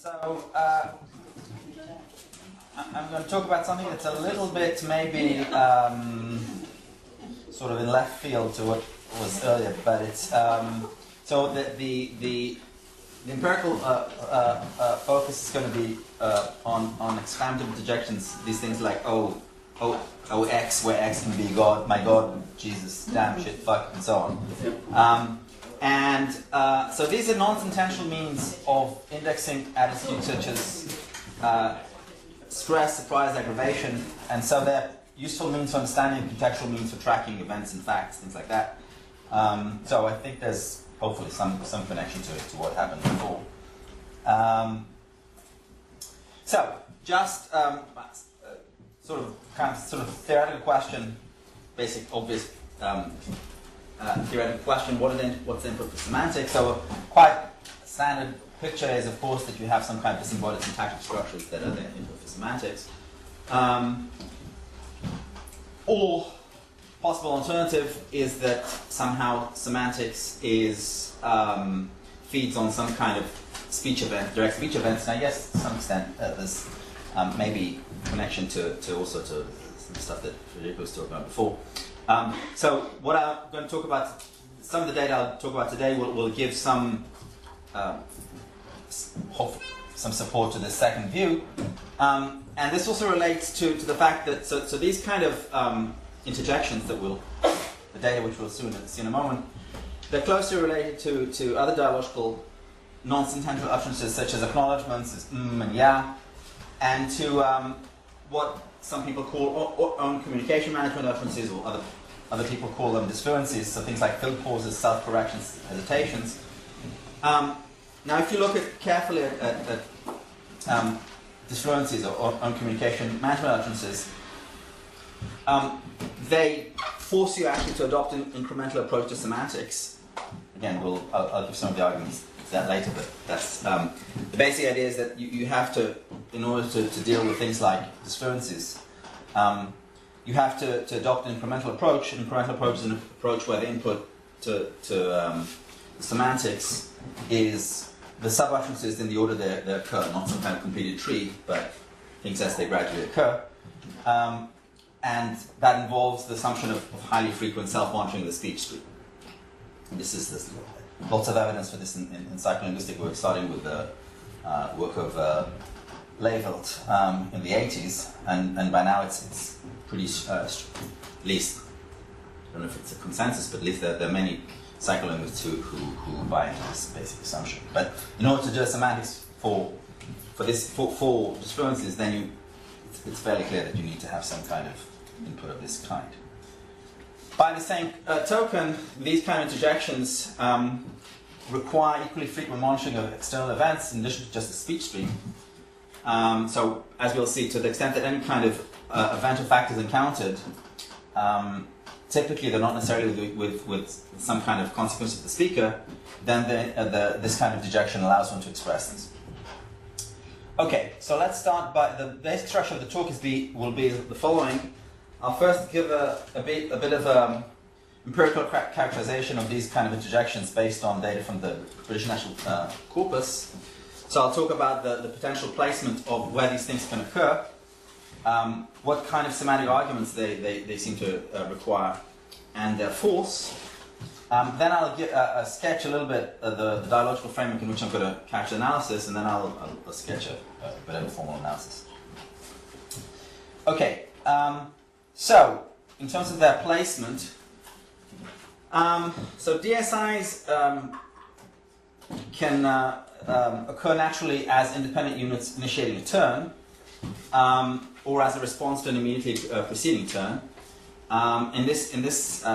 So I'm going to talk about something that's a little bit maybe sort of in left field to what was earlier, but it's so the empirical focus is going to be on exclamative interjections. These things like X, where X can be God, my God, Jesus, damn, shit, fuck, and so on. So these are non-intentional means of indexing attitudes such as stress, surprise, aggravation, and so they're useful means for understanding, contextual means for tracking events and facts, things like that. So I think there's hopefully some connection to what happened before. So just sort of theoretical question, basic, obvious theoretical question: what's the input for semantics? So a quite standard picture is, of course, that you have some kind of disembodied syntactic structures that are the input for semantics. Or possible alternative is that somehow semantics is feeds on some kind of speech event, direct speech events, and I guess to some extent there's maybe connection to also to some stuff that Federico was talking about before. So what I'm going to talk about, some of the data I'll talk about today will give some support to this second view, and this also relates to the fact that so these kind of interjections that the data which we'll see in a moment, they're closely related to other dialogical non-syntactical utterances such as acknowledgements, and yeah, and to what some people call own communication management utterances, or other people call them disfluencies, so things like filled pauses, self-corrections, hesitations. Now if you look carefully at disfluencies or own communication management utterances, they force you actually to adopt an incremental approach to semantics. Again, I'll give some of the arguments to that later, but that's the basic idea is that you have to, in order to deal with things like disfluencies, you have to adopt an incremental approach. An incremental approach is an approach where the input to semantics is the sub-utterances in the order they occur, not some kind of completed tree, but things as they gradually occur. And that involves the assumption of highly frequent self-monitoring of the speech stream. And there's lots of evidence for this in psycholinguistic work, starting with the work of Levelt in the 80s, and by now it's pretty, at least, I don't know if it's a consensus, but at least there are many psycholinguists who buy into this basic assumption. But in order to do semantics for disfluencies, then it's fairly clear that you need to have some kind of input of this kind. By the same token, these kind of interjections require equally frequent monitoring of external events in addition to just the speech stream. So, as we'll see, to the extent that any kind of event or fact is encountered, typically they're not necessarily with some kind of consequence of the speaker, then this kind of interjection allows one to express this. Okay, so let's start by the basic structure of the talk will be the following. I'll first give a bit of empirical characterization of these kind of interjections based on data from the British National Corpus. So I'll talk about the potential placement of where these things can occur, what kind of semantic arguments they seem to require, and their force. Then I'll sketch a little bit the dialogical framework in which I'm going to catch the analysis, and then I'll sketch a bit of a formal analysis. Okay, so in terms of their placement, so DSIs can occur naturally as independent units initiating a turn, or as a response to an immediately preceding turn. In this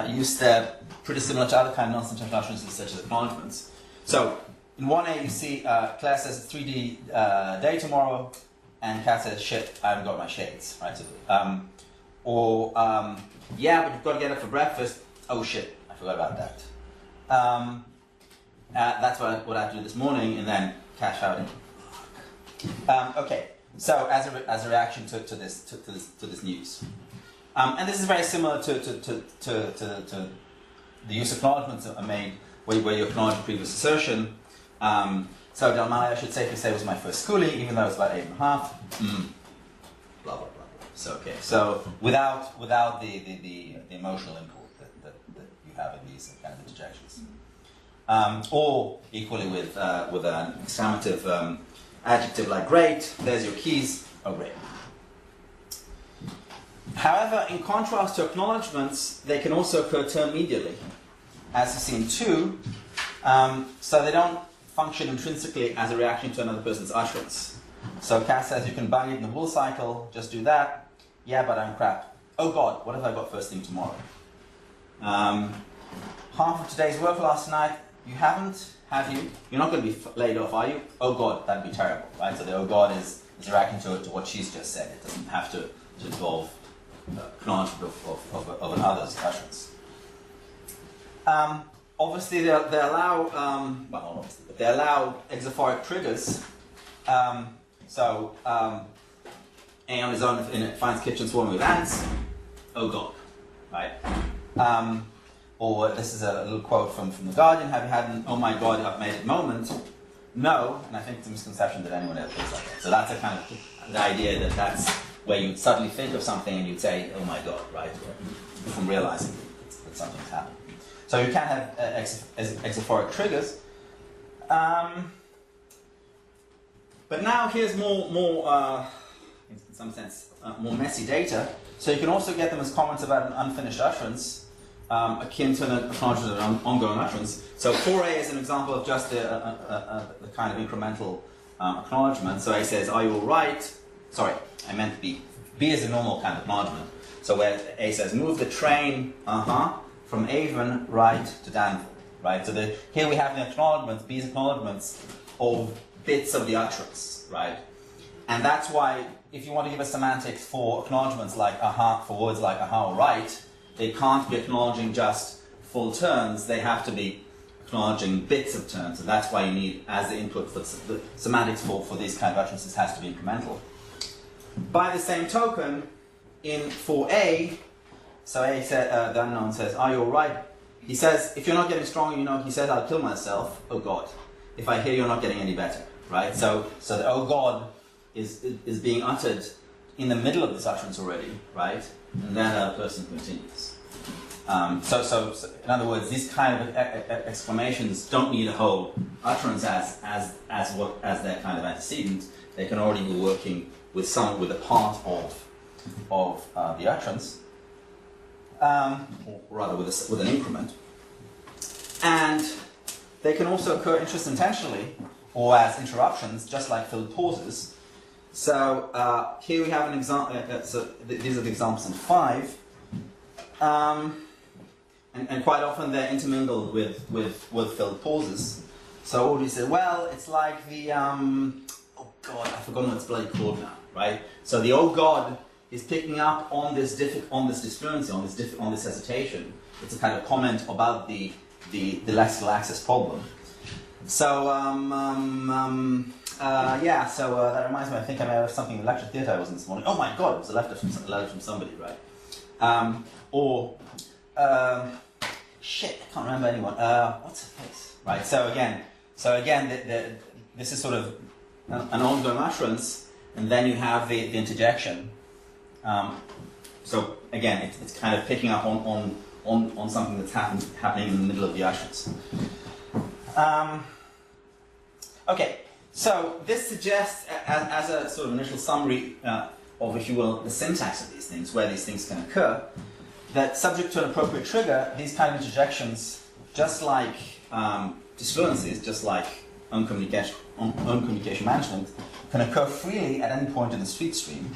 use, they're pretty similar to other kind of non-syntactical utterances such as acknowledgements. So in 1A, you see Claire says it's 3D day tomorrow, and Kat says, shit, I haven't got my shades. Right? So, yeah, but you've got to get up for breakfast. Oh shit, I forgot about that. That's what I had to do this morning, and then Kat shouted. Okay, so as a reaction to this news. And this is very similar to the use of acknowledgements are made, where you acknowledge a previous assertion, So Dalmali, I should safely say, was my first schoolie, even though it was about 8.5. Blah, blah, blah. So, okay. So without the emotional import that you have in these kind of interjections. Or equally with an exclamative adjective like great, there's your keys, oh great. However, in contrast to acknowledgements, they can also occur term-mediately, as you see in 2, so they don't function intrinsically as a reaction to another person's utterance. So Cass says you can bang it in the wool cycle, just do that. Yeah, but I'm crap. Oh God, what have I got first thing tomorrow? Half of today's work last night, you haven't, have you? You're not going to be laid off, are you? Oh God, that'd be terrible, right? So the oh God is a reaction to what she's just said. It doesn't have to involve acknowledgement of another's utterance. Obviously, they allow, well, not obviously, but they allow exophoric triggers. So, A on his own finds kitchen swarming with ants. Oh God, right? Or this is a little quote from The Guardian. Have you had an oh my God, I've made it moment? No, and I think it's a misconception that anyone ever thinks like that. So that's a kind of the idea that that's where you'd suddenly think of something and you'd say, oh my God, right? From realizing that something's happened. So you can have exophoric triggers. But now here's more in some sense, more messy data. So you can also get them as comments about an unfinished utterance, akin to an acknowledgement of an ongoing utterance. So 4a is an example of just the kind of incremental acknowledgement. So A says, are you all right? Sorry, I meant B. B is a normal kind of acknowledgement. So where A says, move the train, from Avon right to Danville, right? So here we have the acknowledgements, B's acknowledgements of bits of the utterance, right? And that's why if you want to give a semantics for acknowledgements like for words like or right, they can't be acknowledging just full terms, they have to be acknowledging bits of terms, and that's why you need, as the input for the semantics for these kind of utterances has to be incremental. By the same token, in 4a, so A said, the unknown says, are you all right? He says, if you're not getting stronger, he says, I'll kill myself. Oh God. If I hear you're not getting any better, right? So the oh God is being uttered in the middle of this utterance already, right? And then the person continues. So in other words, these kind of exclamations don't need a whole utterance as their kind of antecedent. They can already be working with a part of the utterance. Or rather with an increment. And they can also occur intentionally or as interruptions, just like filled pauses. So here we have an example, these are the examples in 5. And quite often they're intermingled with filled pauses. So what do you say? Well, it's like the, oh God, I've forgotten what it's bloody called now, right? So the oh God is picking up on this disfluency, on this hesitation. It's a kind of comment about the lexical access problem. So that reminds me. I think I may have something in lecture theatre I was in this morning. Oh my God, it was a letter from somebody, right? Shit, I can't remember anyone. What's her face? Right. So again, this is sort of an ongoing utterance, and then you have the interjection. So again, it's kind of picking up on something that's happening in the middle of the utterance. Okay, so this suggests, as a sort of initial summary of, if you will, the syntax of these things, where these things can occur, that subject to an appropriate trigger, these kind of interjections, just like disfluencies, just like own communication management, can occur freely at any point in the speech stream.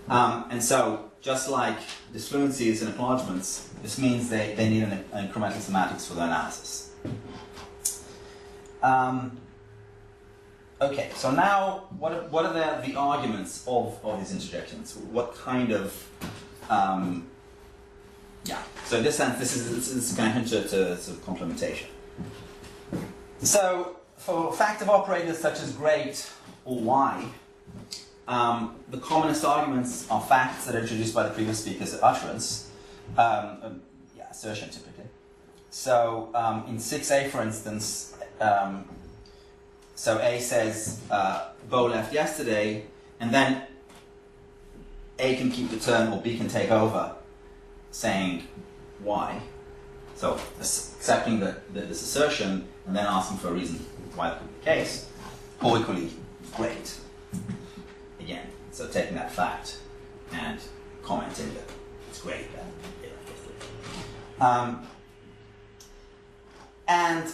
And so, just like disfluencies and acknowledgements, this means they need an incremental semantics for their analysis. Okay, so now, what are the arguments of these interjections? What kind of, so in this sense, this is going to hint to sort of complementation. So, for factive operators such as great or why, the commonest arguments are facts that are introduced by the previous speaker's utterance, assertion typically. So in 6a, for instance, So A says, Bo left yesterday, and then A can keep the term or B can take over, saying why. So accepting this assertion and then asking for a reason why that could be the case, or equally great. Again, so taking that fact and commenting that it's great. And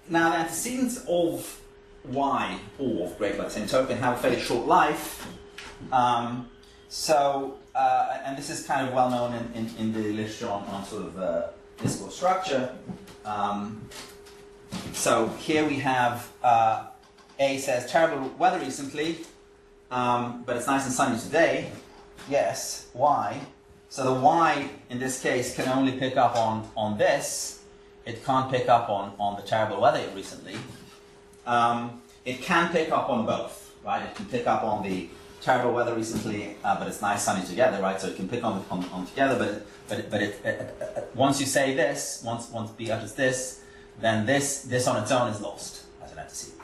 now the antecedents of why, or of great by the same token, have a fairly short life. And this is kind of well known in the literature on sort of discourse structure. So here we have A says, terrible weather recently, but it's nice and sunny today. Yes, why? So the why in this case can only pick up on this. It can't pick up on the terrible weather recently. It can pick up on both, right? It can pick up on the terrible weather recently, but it's nice sunny together, right? So it can pick on together, but once you say this, once B utters this, then this on its own is lost as an antecedent.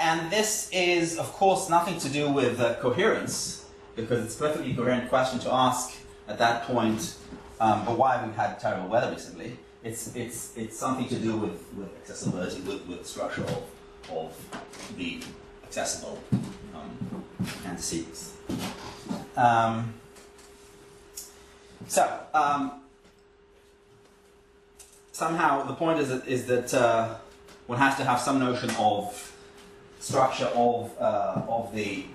And this is, of course, nothing to do with coherence, because it's a perfectly coherent question to ask at that point. But why we've had terrible weather recently? It's something to do with accessibility, with the structure of the accessible antecedents. Somehow the point is that one has to have some notion of structure of the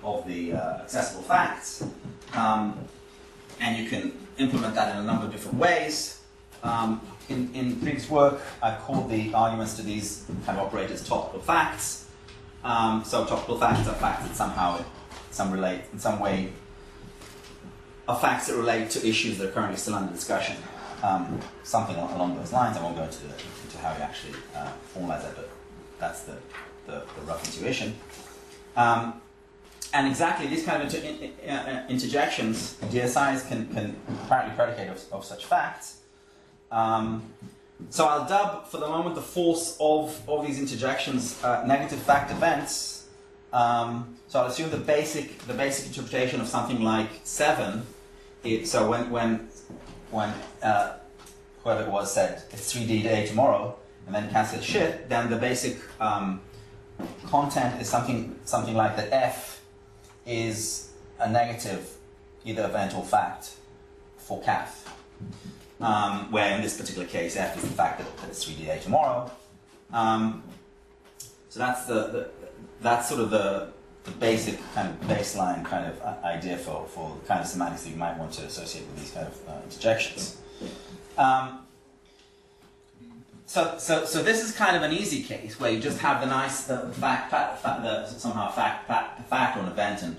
accessible facts, and you can implement that in a number of different ways. In previous work, I've called the arguments to these kind of operators topical facts. So topical facts are facts that somehow relate in some way, are facts that relate to issues that are currently still under discussion. Something along those lines. I won't go into how you actually formalize that, but that's the rough intuition. And exactly these kind of interjections, DSIs can apparently predicate of such facts. So I'll dub for the moment the force of these interjections negative fact events. So I'll assume the basic interpretation of something like 7. So when whoever it was said it's 3D day tomorrow, and then cancel shit, then the basic content is something like that F is a negative either event or fact for CAF. Where in this particular case F is the fact that it's 3D day tomorrow. So that's sort of the basic kind of baseline kind of idea for the kind of semantics that you might want to associate with these kind of interjections. So this is kind of an easy case where you just have the nice fact or an event, and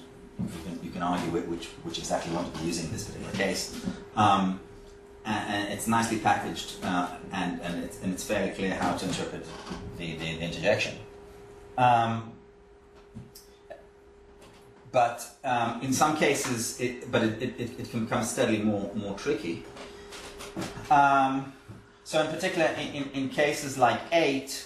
you can argue which exactly you want to be using in this particular case. And it's nicely packaged, and it's fairly clear how to interpret the interjection. But in some cases, it can become steadily more tricky. So in particular, in cases like 8,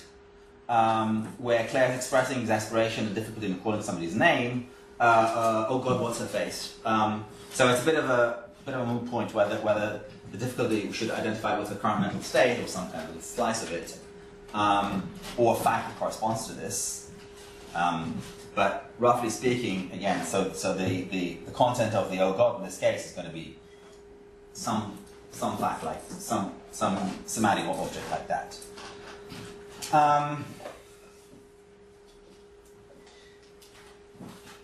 where Claire is expressing exasperation and difficulty in calling somebody's name, oh God, what's her face? So it's a bit of a moot point whether the difficulty should identify with the current mental state or some kind of slice of it, or a fact that corresponds to this. But roughly speaking, again, so the content of the oh God in this case is going to be some fact like some semantic object like that.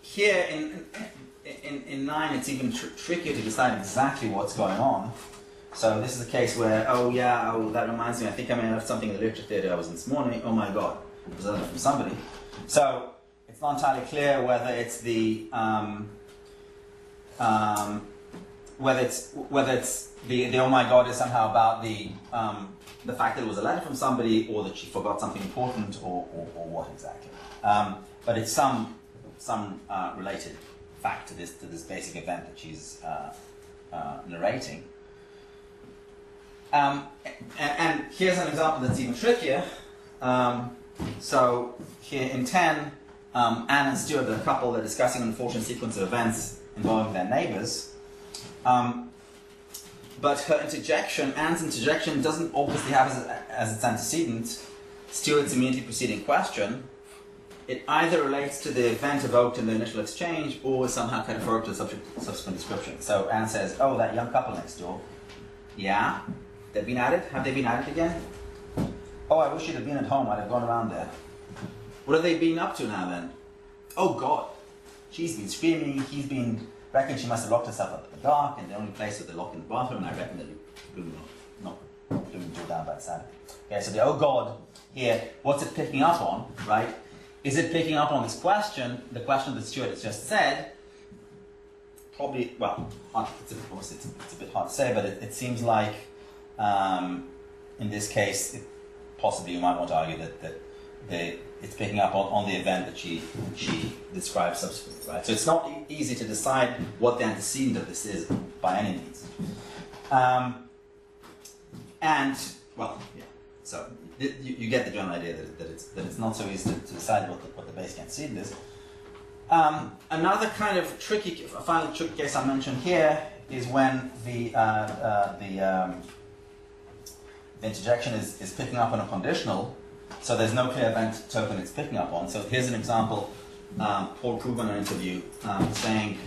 Here in 9, it's even trickier to decide exactly what's going on. So this is a case where, that reminds me, I think I may have left something in the literature theatre I was in this morning. Oh my God, it was a letter from somebody. So it's not entirely clear whether it's the whether it's the oh my God is somehow about the fact that it was a letter from somebody, or that she forgot something important, or what exactly. But it's some related fact to this basic event that she's narrating. And here's an example that's even trickier. So here in 10, Anne and Stuart, the couple, they're discussing an unfortunate sequence of events involving their neighbors. But her interjection, Anne's interjection, doesn't obviously have as its antecedent Stuart's immediately preceding question. It either relates to the event evoked in the initial exchange or is somehow categorical to the subsequent description. So Anne says, oh, that young couple next door. Yeah? They've been at it? Have they been at it again? Oh, I wish you'd have been at home. I'd have gone around there. What have they been up to now then? Oh, God. She's been screaming. He's been... reckon she must have locked herself up in the dark, and the only place with the lock in the bathroom, and I reckon that you're not doing too down bad Saturday. Okay, so the oh God here, what's it picking up on, right? Is it picking up on this question, the question that Stuart has just said? Probably, well, it's a bit hard to say, but it seems like, in this case, possibly you might want to argue that it's picking up on the event that she describes subsequently, right? So it's not easy to decide what the antecedent of this is by any means. And, well, yeah, so you get the general idea that it's not so easy to decide what the basic antecedent is. Another kind of final tricky case I mentioned here is when the interjection is picking up on a conditional. So there's no clear event token it's picking up on. So here's an example, Paul Krugman in an interview saying,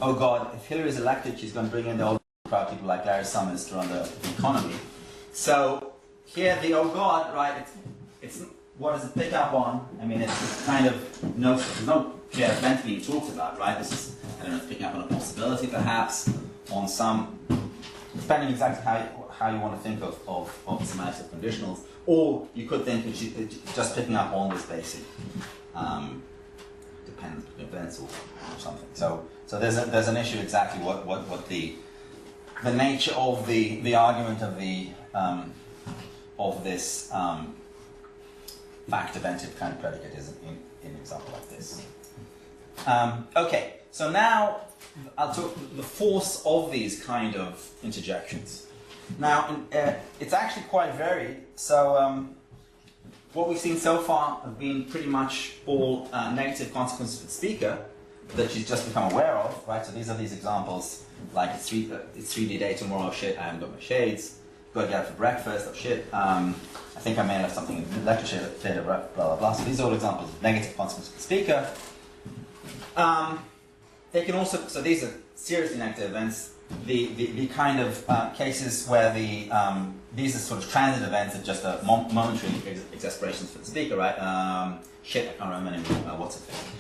oh God, if Hillary's elected, she's going to bring in the old crowd people like Larry Summers to run the economy. So here the oh God, right, it's what does it pick up on? I mean, it's kind of, there's no clear event being talked about, right? This is, I don't know, it's picking up on a possibility perhaps, on some, depending exactly how you want to think of semantics of conditionals. Or you could think it's just picking up on this basic dependent events or something. So there's an issue exactly what the nature of the argument of this fact-eventive kind of predicate is in an example like this. Okay, so now I'll talk the force of these kind of interjections. Now, it's actually quite varied. So what we've seen so far have been pretty much all negative consequences for the speaker that she's just become aware of, right? So these are these examples, like it's 3D day tomorrow, shit, I haven't got my shades, got to get up for breakfast, oh shit, I think I may have left something in the lecture theatre, blah, blah, blah. So these are all examples of negative consequences for the speaker. They can also, so these are seriously negative events. The kind of cases where these are sort of transit events that just are momentary exasperations for the speaker, right? Shit, I can't remember anymore. What's it thing?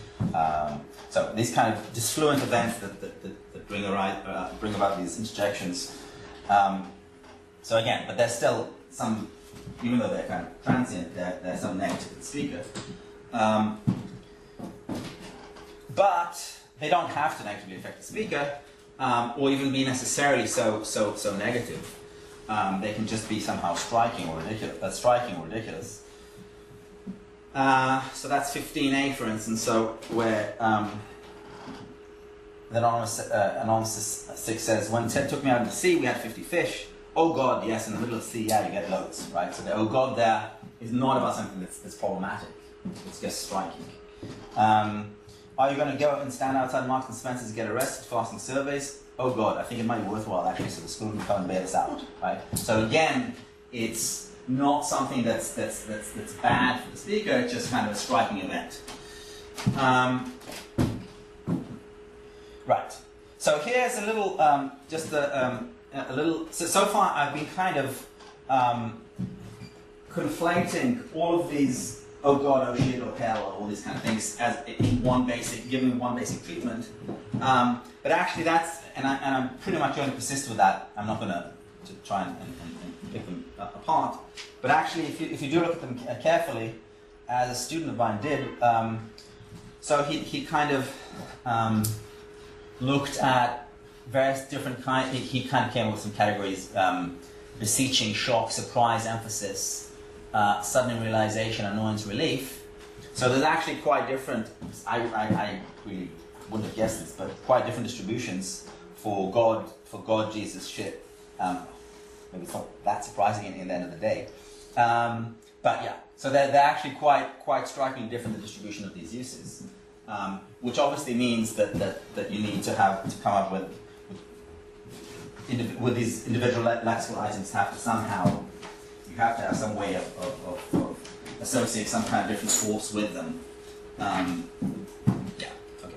So these kind of disfluent events that bring about these interjections. So again, but there's still some, even though they're kind of transient, there's some negative to the speaker. But they don't have to negatively affect the speaker. Or even be necessarily so negative. They can just be somehow striking or ridiculous. So that's 15a, for instance. So where the anonymous 6 says, when Ted took me out of the sea, we had 50 fish. Oh God, yes, in the middle of the sea, yeah, you get loads, right? So the oh God there is not about something that's problematic. It's just striking. Are you going to go and stand outside Marks and Spencer's and get arrested for asking surveys? Oh God, I think it might be worthwhile actually, so the school can come and bail us out, right? So again, it's not something that's bad for the speaker. It's just kind of a striking event. Right. So here's a little, So far, I've been kind of conflating all of these. Oh God, oh shit, oh hell, all these kind of things as in giving one basic treatment. But actually that's, and I'm pretty much going to persist with that. I'm not going to try and pick them apart. But actually, if you do look at them carefully, as a student of mine did, so he kind of looked at various different kinds, he kind of came up with some categories, beseeching, shock, surprise, emphasis, sudden realization, annoyance, relief. So there's actually quite different, I really wouldn't have guessed this, but quite different distributions for God, Jesus, shit. Maybe it's not that surprising in the end of the day. But yeah, so they're actually quite strikingly different, the distribution of these uses, which obviously means that you need to come up with these individual lexical items have to somehow, you have to have some way of associating some kind of different force with them. Yeah, okay.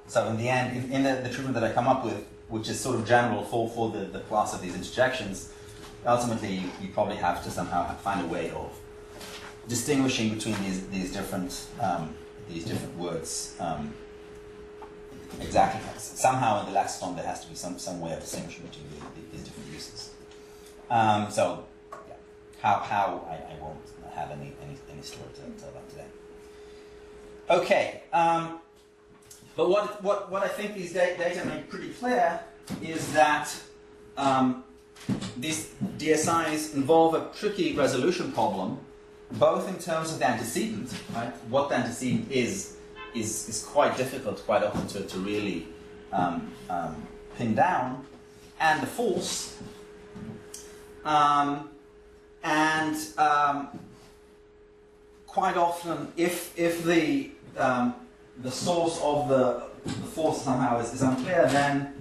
So in the end, in the treatment that I come up with, which is sort of general for the class of these interjections, ultimately you probably have to somehow find a way of distinguishing between these different words. Exactly. Somehow in the lexicon there has to be some way of distinguishing between these different uses. So, yeah. How I won't have any story to tell about today. Okay. But what I think these data make pretty clear is that these DSIs involve a tricky resolution problem, both in terms of the antecedent, right? What the antecedent is quite difficult, quite often to really pin down, and the force, and quite often, if the source of the force somehow is unclear, then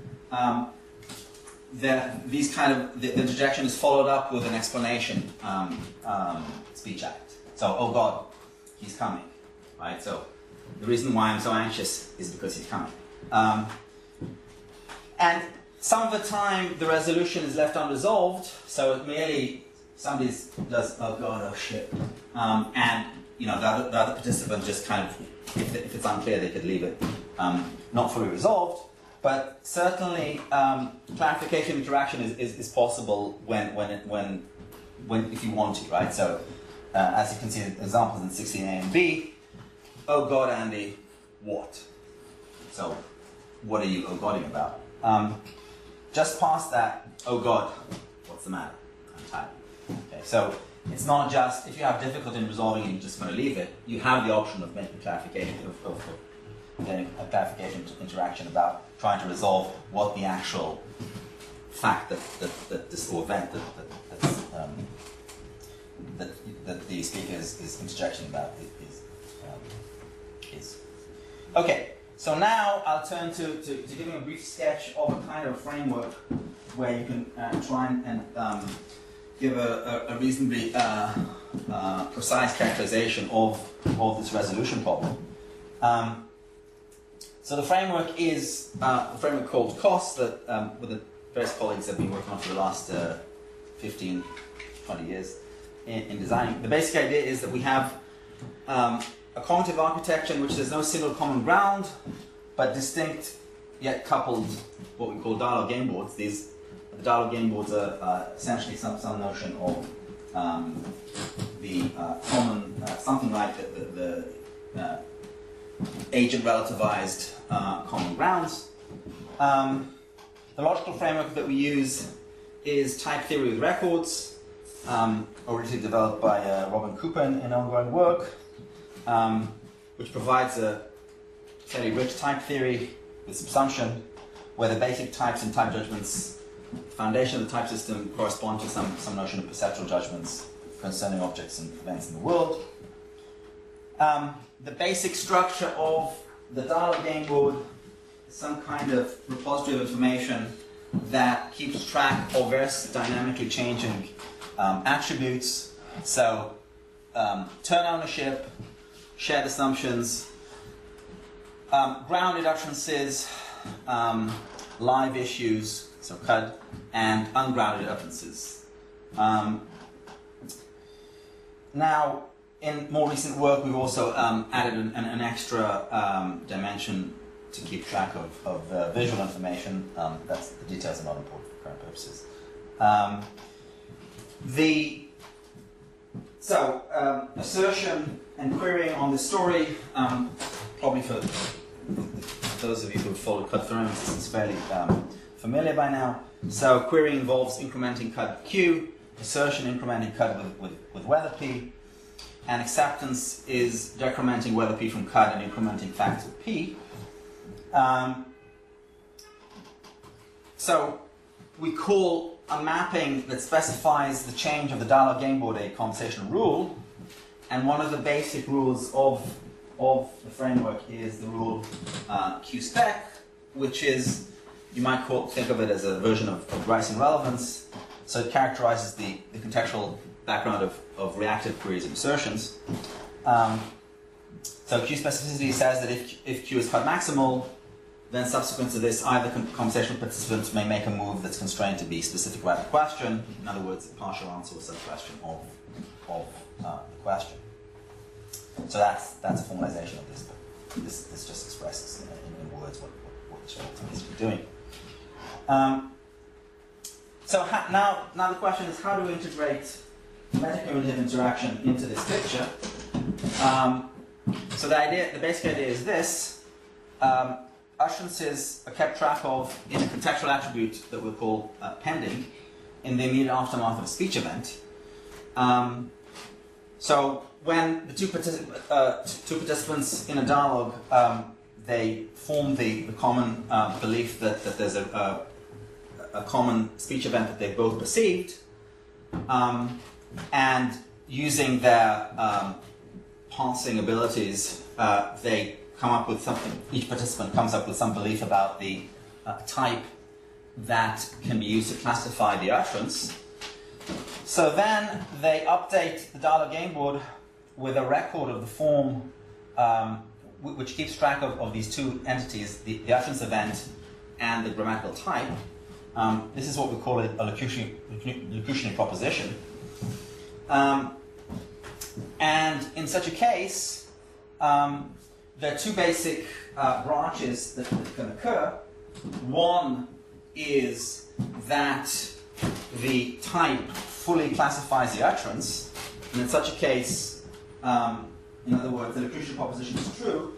the interjection is followed up with an explanation, speech act. So, oh God, he's coming, right? So the reason why I'm so anxious is because he's coming. And some of the time the resolution is left unresolved, so it merely somebody does, oh God, oh shit, and the other participant just kind of, if it's unclear, they could leave it not fully resolved. But certainly, clarification interaction is possible when if you want to, right? So, as you can see, examples in 16A and B. Oh God, Andy, what? So, what are you oh Godding about? Just past that, oh God, what's the matter? I'm tired. Okay, so it's not just if you have difficulty in resolving it, you're just going to leave it. You have the option of making clarification, of getting a clarification interaction about trying to resolve what the actual fact that this or event that the speaker is interjection about is. Okay, so now I'll turn to giving a brief sketch of a kind of framework where you can try and give a reasonably precise characterization of this resolution problem. So the framework is a framework called COS that with the various colleagues have been working on for the last 15, 20 years in designing. The basic idea is that we have a cognitive architecture in which there's no single common ground, but distinct yet coupled what we call dialogue game boards. The dialogue game boards are essentially some notion of the common, something like the agent relativized common grounds. The logical framework that we use is type theory with records, originally developed by Robin Cooper in ongoing work, which provides a fairly rich type theory with subsumption, where the basic types and type judgments, the foundation of the type system, correspond to some notion of perceptual judgments concerning objects and events in the world. The basic structure of the dialogue game board is some kind of repository of information that keeps track of various dynamically changing attributes. So, turn ownership, shared assumptions, grounded utterances, live issues, so CUD, and ungrounded utterances. Now, in more recent work, we've also added an extra dimension to keep track of visual information. The details are not important for current purposes. Assertion and querying on the story, probably for those of you who have followed CUD Cremers, this is fairly familiar by now. So querying involves incrementing CUD Q, assertion incrementing CUD with whether P, and acceptance is decrementing whether P from CUD and incrementing facts with P. So we call a mapping that specifies the change of the dialog game board a conversational rule. And one of the basic rules of the framework is the rule QSpec, which is, you might think of it as a version of Rice relevance. So it characterizes the contextual background of reactive queries and assertions. So Q specificity says that if Q is cut maximal, then subsequent to this, either conversational participants may make a move that's constrained to be specific about the question. In other words, a partial answer or sub-question of the question. So that's a formalization of this. But this just expresses in words what the show is basically doing. So now the question is, how do we integrate metacumulative interaction into this picture? So the basic idea is this. Utterances are kept track of in a contextual attribute that we'll call pending in the immediate aftermath of a speech event. So when the two participants in a dialogue, they form the common belief that there's a common speech event that they both perceived, and using their parsing abilities, they come up with something, each participant comes up with some belief about the type that can be used to classify the utterance. So then they update the dialog game board with a record of the form which keeps track of these two entities, the utterance event and the grammatical type. This is what we call a locutionary proposition. And in such a case, there are two basic branches that can occur. One is that the type fully classifies the utterance, and in such a case, in other words, the locutionary proposition is true,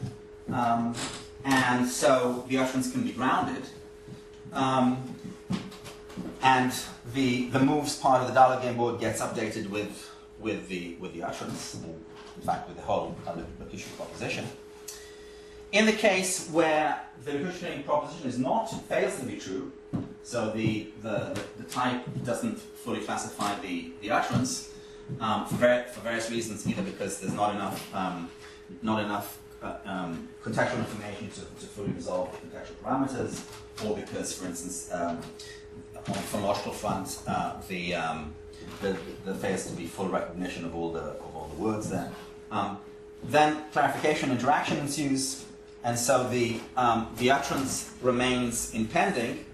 and so the utterance can be grounded, and the moves part of the dialog game board gets updated with the utterance, in fact with the whole locutionary proposition. In the case where the locutionary proposition fails to be true, so the type doesn't fully classify the utterance for various reasons, either because there's not enough contextual information to fully resolve the contextual parameters, or because, for instance, on the phonological front, there fails to be full recognition of all the words there. Then clarification interaction ensues, and so the utterance remains in pending,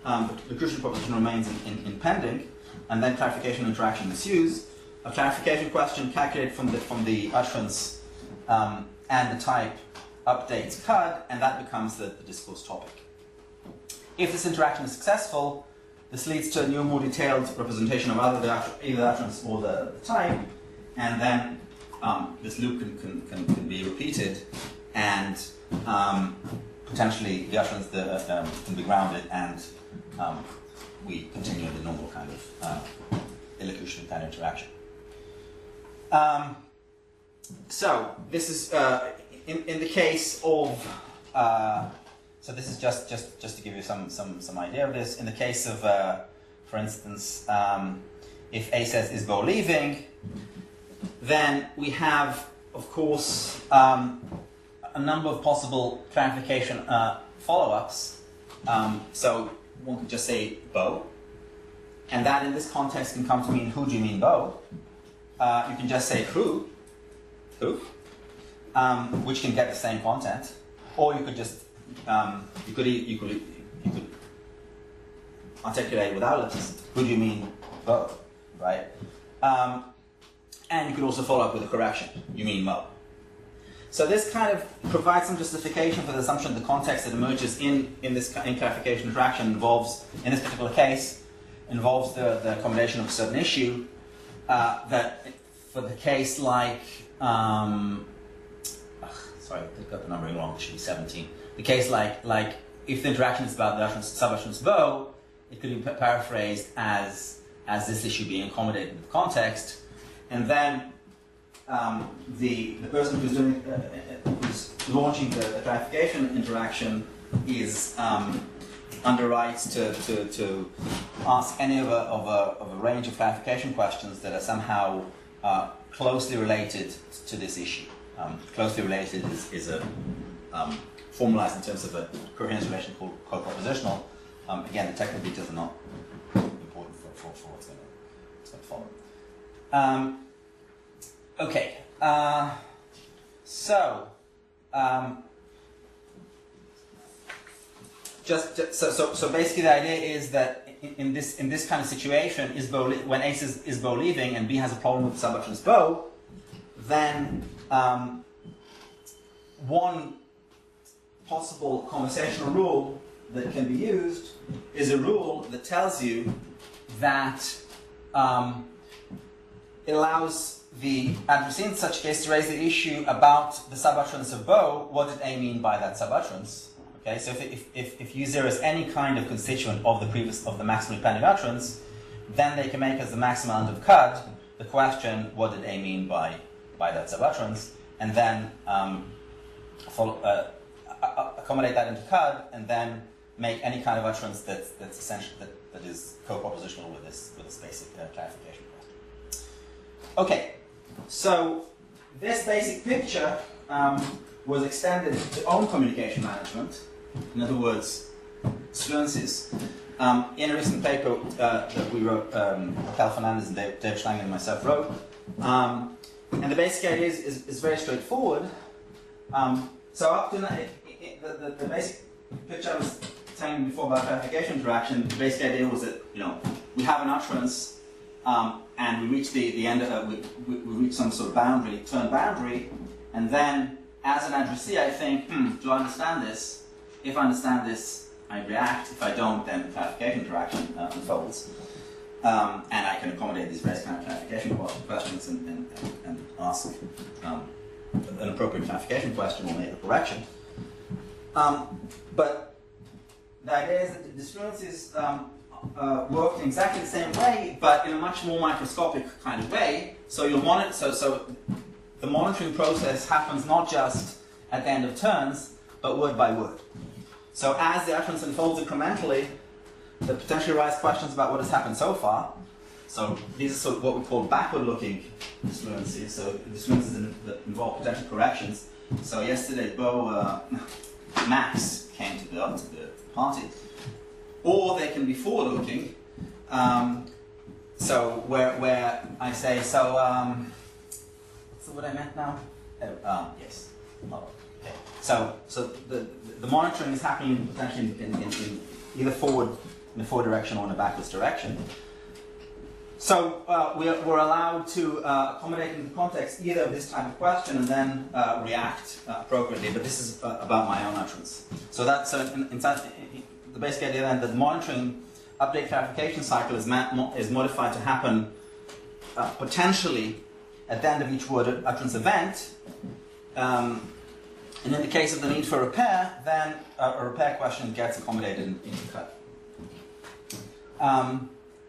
the locutionary proposition remains in pending, and then clarification interaction ensues. A clarification question calculated from the utterance and the type updates CUD, and that becomes the discourse topic. If this interaction is successful, this leads to a new, more detailed representation of either the utterance or the type, and then this loop can be repeated, and potentially the utterance can be grounded, and we continue in the normal kind of illocutionary kind of interaction. So this is in the case of so this is just to give you some idea of this. In the case of, for instance, if A says, "Is Bo leaving?" then we have, of course, a number of possible clarification follow-ups. So one could just say Bo, and that in this context can come to mean, "Who do you mean, Bo?" You can just say who, which can get the same content, or you could just you could articulate without it. Who do you mean, Bo? Right? And you could also follow up with a correction. You mean Mo. So this kind of provides some justification for the assumption that the context that emerges in clarification interaction involves, in this particular case, involves the accommodation of a certain issue. That for the case like, sorry, I got the numbering wrong, it should be 17. The case like if the interaction is about the sub-utterance Bo, it could be paraphrased as this issue being accommodated in the context, and then the person who's launching the clarification interaction is underwrites to ask any of a range of clarification questions that are somehow closely related to this issue. Closely related is a formalized in terms of a coherence relation called co-propositional. Again, the technical details are not important for what's going to follow. Okay, so basically the idea is that in this kind of situation, when A is Bo leaving and B has a problem with the subutterance Bo, then one possible conversational rule that can be used is a rule that tells you that it allows the adversary in such case to raise the issue about the subutterance of Bo. What did A mean by that subutterance? Okay, so if U0 is any kind of constituent of the maximally depending utterance, then they can make as the maximum element of CUD the question, what did A mean by that subutterance, and then accommodate that into CUD, and then make any kind of utterance that's essentially that is co-propositional with this basic clarification question. Okay, so this basic picture was extended to own communication management. In other words, fluencies. In a recent paper that we wrote, Cal Fernandez and Dave Schlangen and myself wrote, and the basic idea is very straightforward. So up to the basic picture I was telling you before about clarification interaction, the basic idea was that we have an utterance and we reach the end of we reach some sort of boundary, turn boundary, and then as an addressee I think, do I understand this? If I understand this, I react. If I don't, then clarification interaction unfolds. And I can accommodate these various kind of clarification questions and ask an appropriate clarification question or make a correction. But the idea is that the disfluencies work in exactly the same way, but in a much more microscopic kind of way. So you'll monitor. So the monitoring process happens not just at the end of turns, but word by word. So as the utterance unfolds incrementally, there potentially arise questions about what has happened so far. So these are sort of what we call backward-looking disfluencies. So disfluencies that involve potential corrections. So yesterday, Max came to the party. Or they can be forward-looking. So where I say, so what's the word I meant now? Yes. Oh, okay. So the monitoring is happening potentially in either forward in the forward direction or in a backwards direction. So we're allowed to accommodate in the context either of this type of question and then react appropriately. But this is about my own utterance. So that's the basic idea then that the monitoring update clarification cycle is modified to happen potentially at the end of each word utterance event. And in the case of the need for repair, then a repair question gets accommodated into CUD.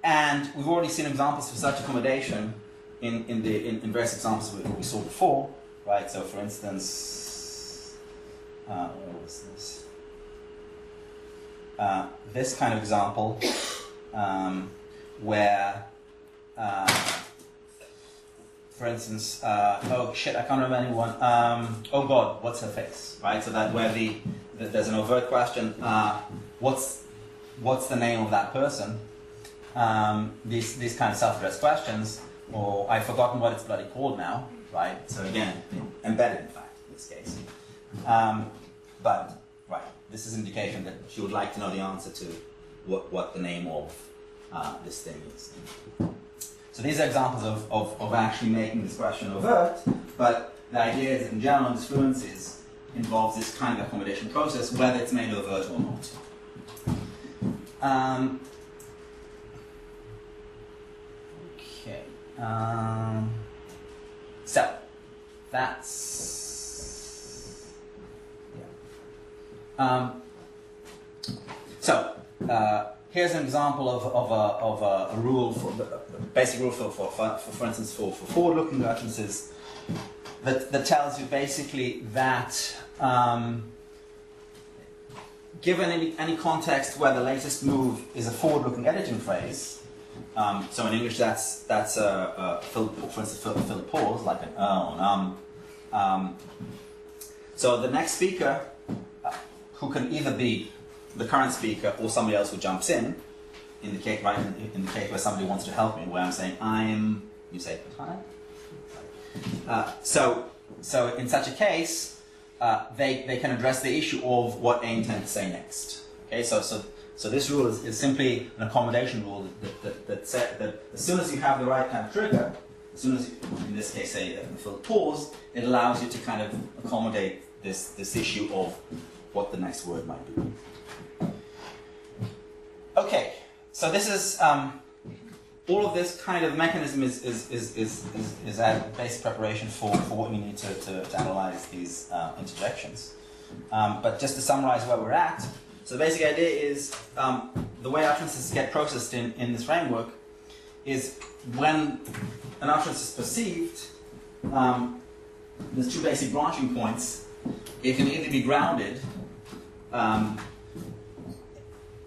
And we've already seen examples of such accommodation in various examples we saw before, right? So, for instance, where was this? This kind of example, where, for instance, oh shit, I can't remember anyone. Oh God, what's her face? Right. So that where there's an overt question. What's the name of that person? These kind of self-addressed questions, or I've forgotten what it's bloody called now, right? So again, embedded in fact in this case. But right, this is an indication that she would like to know the answer to what the name of this thing is. So these are examples of actually making this question overt, but the idea is that in general disfluencies involves this kind of accommodation process, whether it's made overt or not. Okay. So that's here's an example of a rule for a basic rule for instance for forward-looking utterances that tells you basically that given any context where the latest move is a forward-looking editing phrase, so in English that's a fill pause, like an so the next speaker, who can either be the current speaker or somebody else who jumps in the case, right, in the case where somebody wants to help me, where I'm saying you say hi. So in such a case, they can address the issue of what I intend to say next. Okay, so this rule is simply an accommodation rule that says that as soon as you have the right kind of trigger, as soon as you, in this case, say a fill pause, it allows you to kind of accommodate this issue of what the next word might be. Okay, so this is all of this kind of mechanism is a basic preparation for what we need to analyze these interjections. But just to summarize where we're at, so the basic idea is the way utterances get processed in this framework is when an utterance is perceived, there's two basic branching points. It can either be grounded,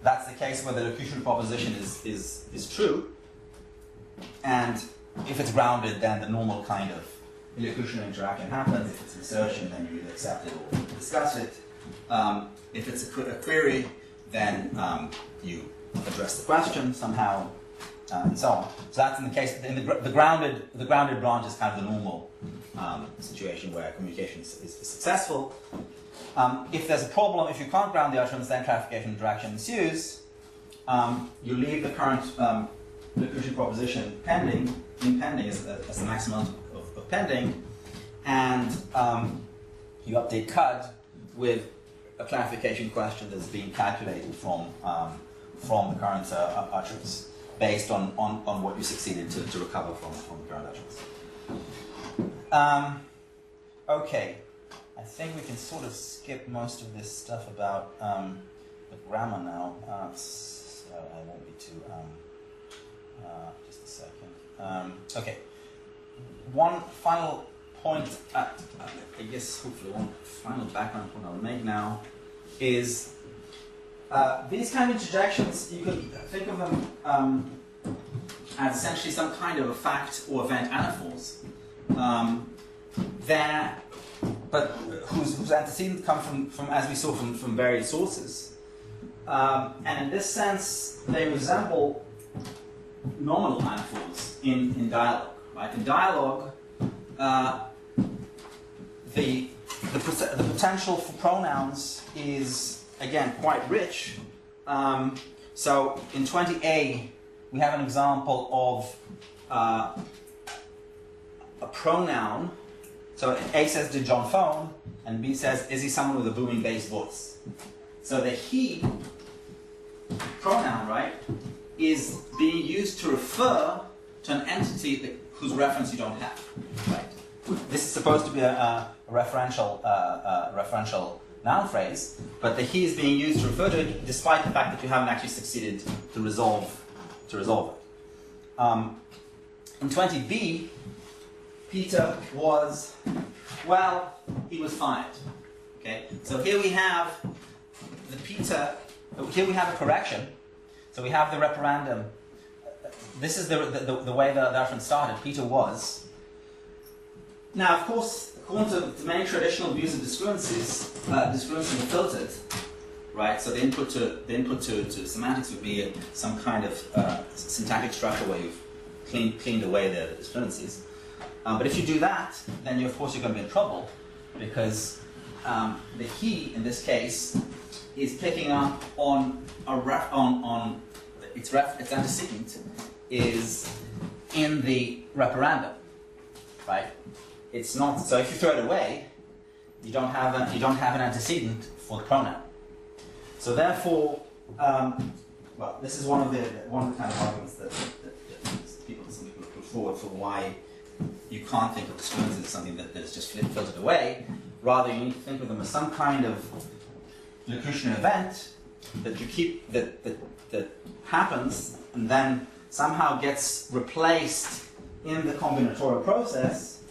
that's the case where the locution proposition is true, and if it's grounded, then the normal kind of locutional interaction happens. If it's an assertion, then you either accept it or discuss it. If it's a query, then you address the question somehow, and so on. So that's in the case. In the grounded branch is kind of the normal situation where communication is successful. If there's a problem, if you can't ground the utterance, then clarification interaction ensues. You leave the current locution proposition pending as the maximum of pending, and you update CUD with a clarification question that's being calculated from the current utterance based on what you succeeded to recover from the current utterance. Okay. I think we can sort of skip most of this stuff about the grammar now. So I won't be too. Just a second. Okay. One final point, I guess, hopefully, one final background point I'll make now is these kind of interjections. You could think of them as essentially some kind of a fact or event anaphors. But whose antecedents come from, as we saw, from varied sources. And in this sense, they resemble nominal anaphors in dialogue. Right? In dialogue, the potential for pronouns is, again, quite rich. So in 20a, we have an example of a pronoun. So A says, did John phone? And B says, is he someone with a booming bass voice? So the he pronoun, right, is being used to refer to an entity whose reference you don't have, right? This is supposed to be a referential noun phrase, but the he is being used to refer to it despite the fact that you haven't actually succeeded to resolve it. In 20b, Peter was, well, he was fired. Okay, so here we have here we have a correction. So we have the referendum. This is the way the reference started. Peter was. Now, of course, according to many traditional views of discrepancies are filtered, right? So the input to semantics would be some kind of syntactic structure where you've cleaned away the discrepancies. But if you do that, then of course you're going to be in trouble, because the he in this case is picking up on its antecedent is in the referendum, right? It's not. So if you throw it away, you don't have an antecedent for the pronoun. So therefore, well, this is one of the kind of arguments that some people put forward for why you can't think of discrepancies as something that is just filtered away. Rather, you need to think of them as some kind of locution event that you keep that happens and then somehow gets replaced in the combinatorial process,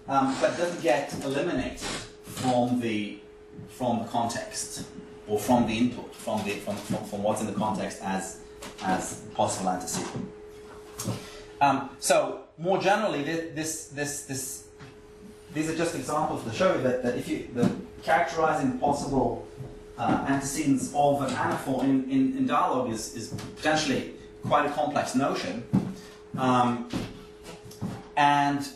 but doesn't get eliminated from the context. or from the input, from what's in the context as possible antecedent. So more generally, these are just examples to show you that if you characterizing possible antecedents of an anaphor in dialogue is potentially quite a complex notion, and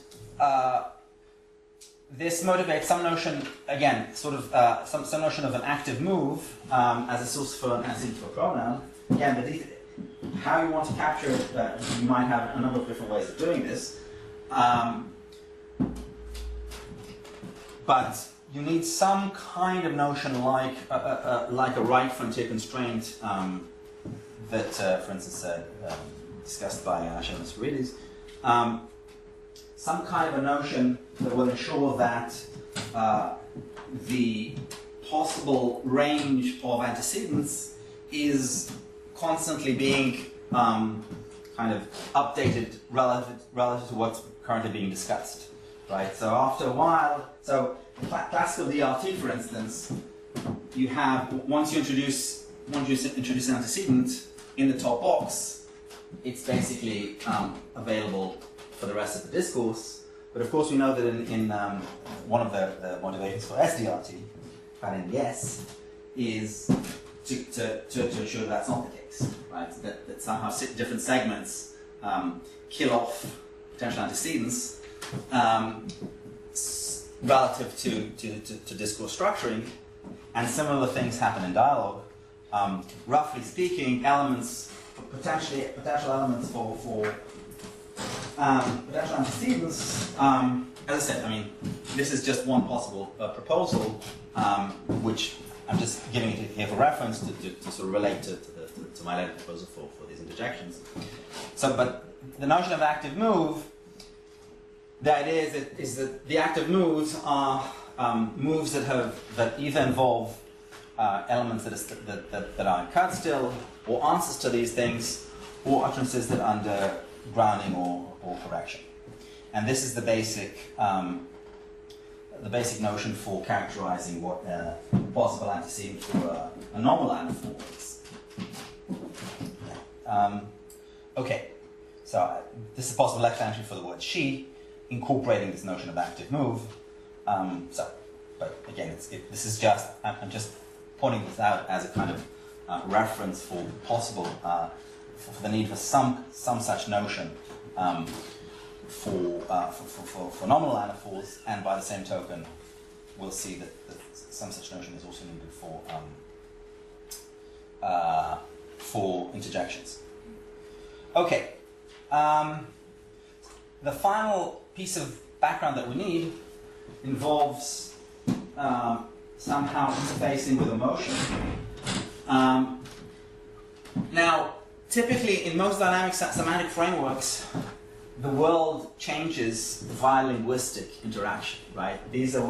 this motivates some notion, again, sort of some notion of an active move as a source for an antecedent for a pronoun. Again, but how you want to capture it, you might have a number of different ways of doing this. But you need some kind of notion like a right frontier constraint that, for instance, discussed by Alesandre. Some kind of a notion that will ensure that the possible range of antecedents is constantly being kind of updated relative to what's currently being discussed, right? So after a while, so classical DRT, for instance, you have once you introduce an antecedent in the top box, it's basically available for the rest of the discourse. But of course, we know that in one of the motivations for SDRT, found in the S, is to ensure that that's not the case, right? That somehow different segments kill off potential antecedents relative to discourse structuring, and similar things happen in dialogue. Roughly speaking, potential elements for potential antecedents. As I said, I mean, this is just one possible proposal, which I'm just giving it here for reference to sort of relate to my later proposal for these interjections. So, but the notion of active move, the idea is that the active moves are moves that either involve elements that are cut still, or answers to these things, or utterances that are under grounding or correction. And this is the basic notion for characterizing what a possible antecedent for a normal anaphor is. Okay, so this is a possible explanation for the word she, incorporating this notion of active move. But again, this is just, I'm just pointing this out as a kind of reference for possible, for the need for some such notion for nominal anaphors, and by the same token, we'll see that some such notion is also needed for interjections. Okay, the final piece of background that we need involves somehow interfacing with emotion. Now, typically in most dynamic semantic frameworks, the world changes via linguistic interaction, right? These are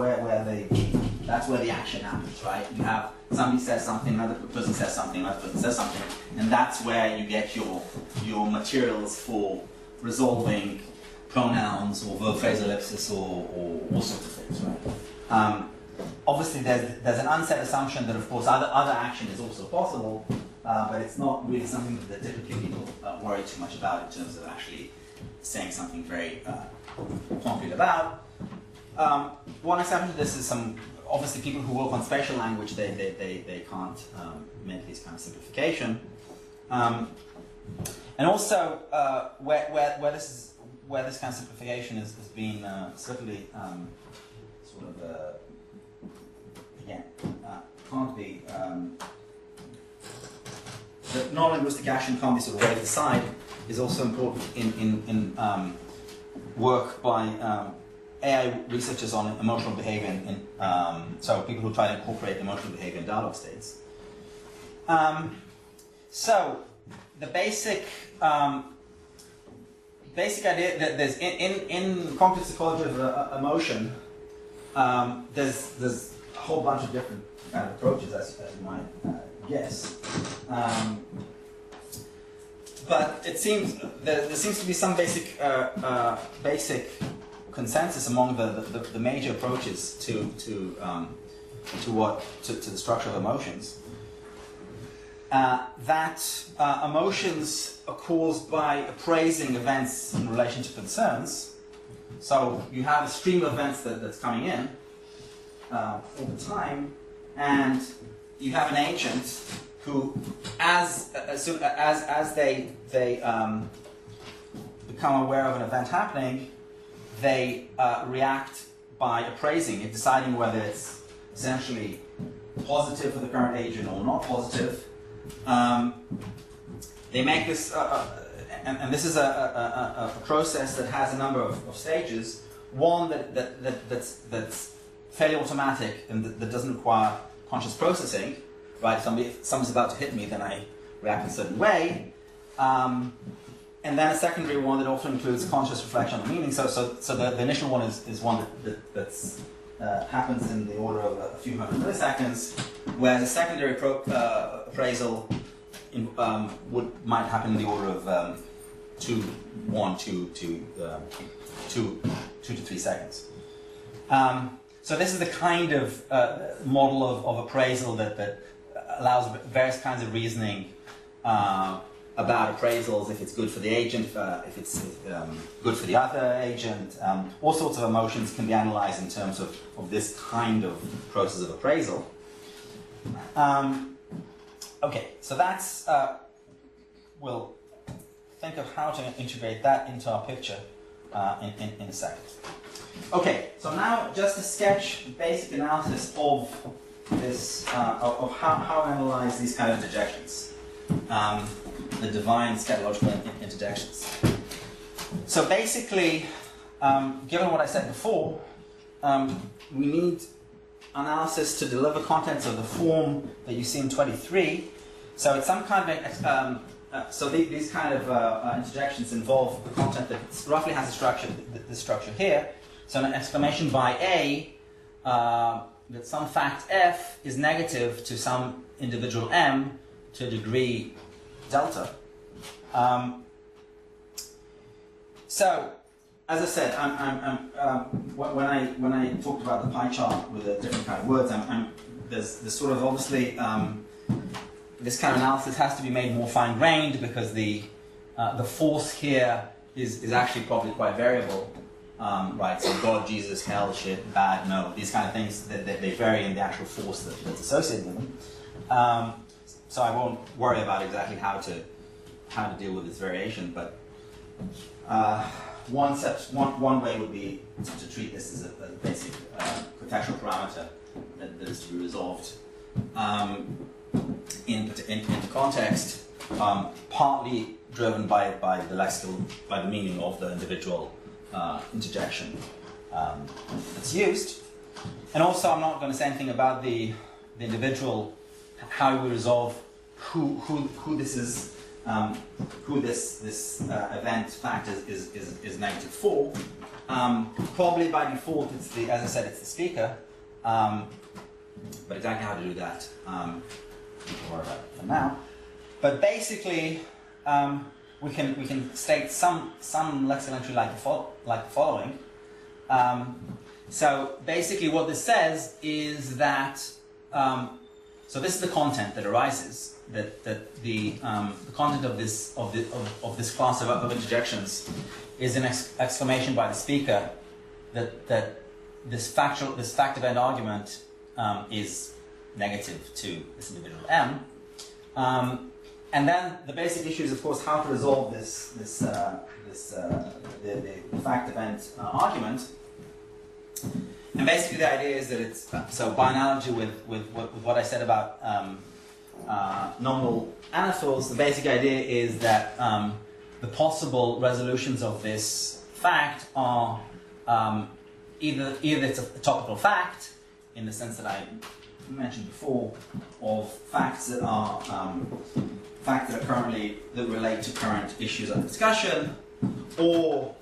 that's where the action happens, right? You have somebody says something, another person says something, another person says something, and that's where you get your materials for resolving pronouns or verb phrasal ellipsis or all sorts of things, right? Obviously, there's an unsaid assumption that, of course, other action is also possible, but it's not really something that typically people worry too much about in terms of actually saying something very concrete about. One exception to this is obviously people who work on spatial language, they can't make this kind of simplification. And also, where this kind of simplification has been certainly sort of again can't be the non-linguistic action can't be sort of waved aside is also important in work by AI researchers on emotional behavior, so people who try to incorporate emotional behavior in dialogue states. So the basic idea that there's in cognitive psychology of emotion, there's a whole bunch of different kind of approaches, as you might guess. But it seems there seems to be some basic consensus among the major approaches to the structure of emotions. that emotions are caused by appraising events in relation to concerns. So you have a stream of events that's coming in all the time, and you have an agent who, as they become aware of an event happening, they react by appraising it, deciding whether it's essentially positive for the current agent or not positive. They make this, and this is a process that has a number of stages. One that's fairly automatic and that doesn't require conscious processing. Right? If someone's about to hit me, then I react in a certain way. And then a secondary one that often includes conscious reflection on the meaning. So the initial one is one that's happens in the order of a few hundred milliseconds, whereas a secondary appraisal might happen in the order of 2 to 3 seconds. So this is the kind of model of appraisal that allows various kinds of reasoning about appraisals, if it's good for the agent, if it's good for the other agent. All sorts of emotions can be analyzed in terms of this kind of process of appraisal. Okay, so that's, we'll think of how to integrate that into our picture in a second. Okay, so now just to sketch basic analysis of this, of how to analyze these kind of interjections. The divine scatological interjections. So basically, given what I said before, we need analysis to deliver contents of the form that you see in 23. So it's some kind of these kind of interjections involve the content that roughly has a structure, the structure here. So an exclamation by A that some fact F is negative to some individual M to a degree delta. So, as I said, when I talked about the pie chart with the different kind of words, there's sort of obviously this kind of analysis has to be made more fine-grained because the force here is actually probably quite variable. Right, so God, Jesus, hell, shit, bad, no, these kind of things, they vary in the actual force that's associated with them. So I won't worry about exactly how to deal with this variation, but one way would be to treat this as a basic contextual parameter that is to be resolved into context, partly driven by the lexical, by the meaning of the individual interjection that's used. And also I'm not going to say anything about the individual, how we resolve who this is, who this event fact is negative for. Probably by default it's as I said, it's the speaker. But exactly how to do that, don't worry about it for now. But basically, we can state some lexical entry like the following. So basically, what this says is that so this is the content that arises. That the content of this class of interjections is an exclamation by the speaker that this fact event argument is negative to this individual M. And then the basic issue is, of course, how to resolve the fact event argument. And basically, the idea is that it's so by analogy with what I said about nominal anaphors. The basic idea is that the possible resolutions of this fact are either it's a topical fact in the sense that I mentioned before, of facts that are currently that relate to current issues under discussion, or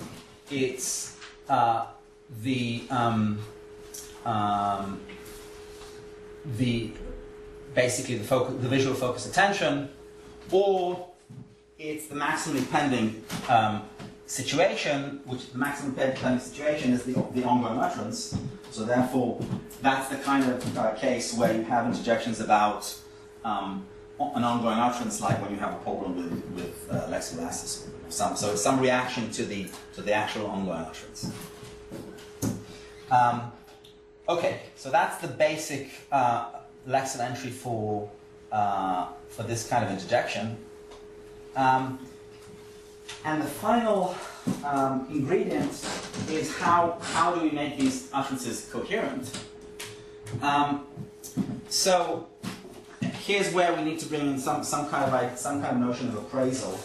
it's basically the visual focus attention, or it's the maximally pending situation, which the maximum pending situation is the ongoing utterance. So therefore, that's the kind of case where you have interjections about an ongoing utterance, like when you have a problem with lexical access, so some reaction to the actual ongoing utterance. Okay, so that's the basic lexical entry for this kind of interjection. And the final ingredient is how do we make these utterances coherent? So here's where we need to bring in some kind of notion of appraisal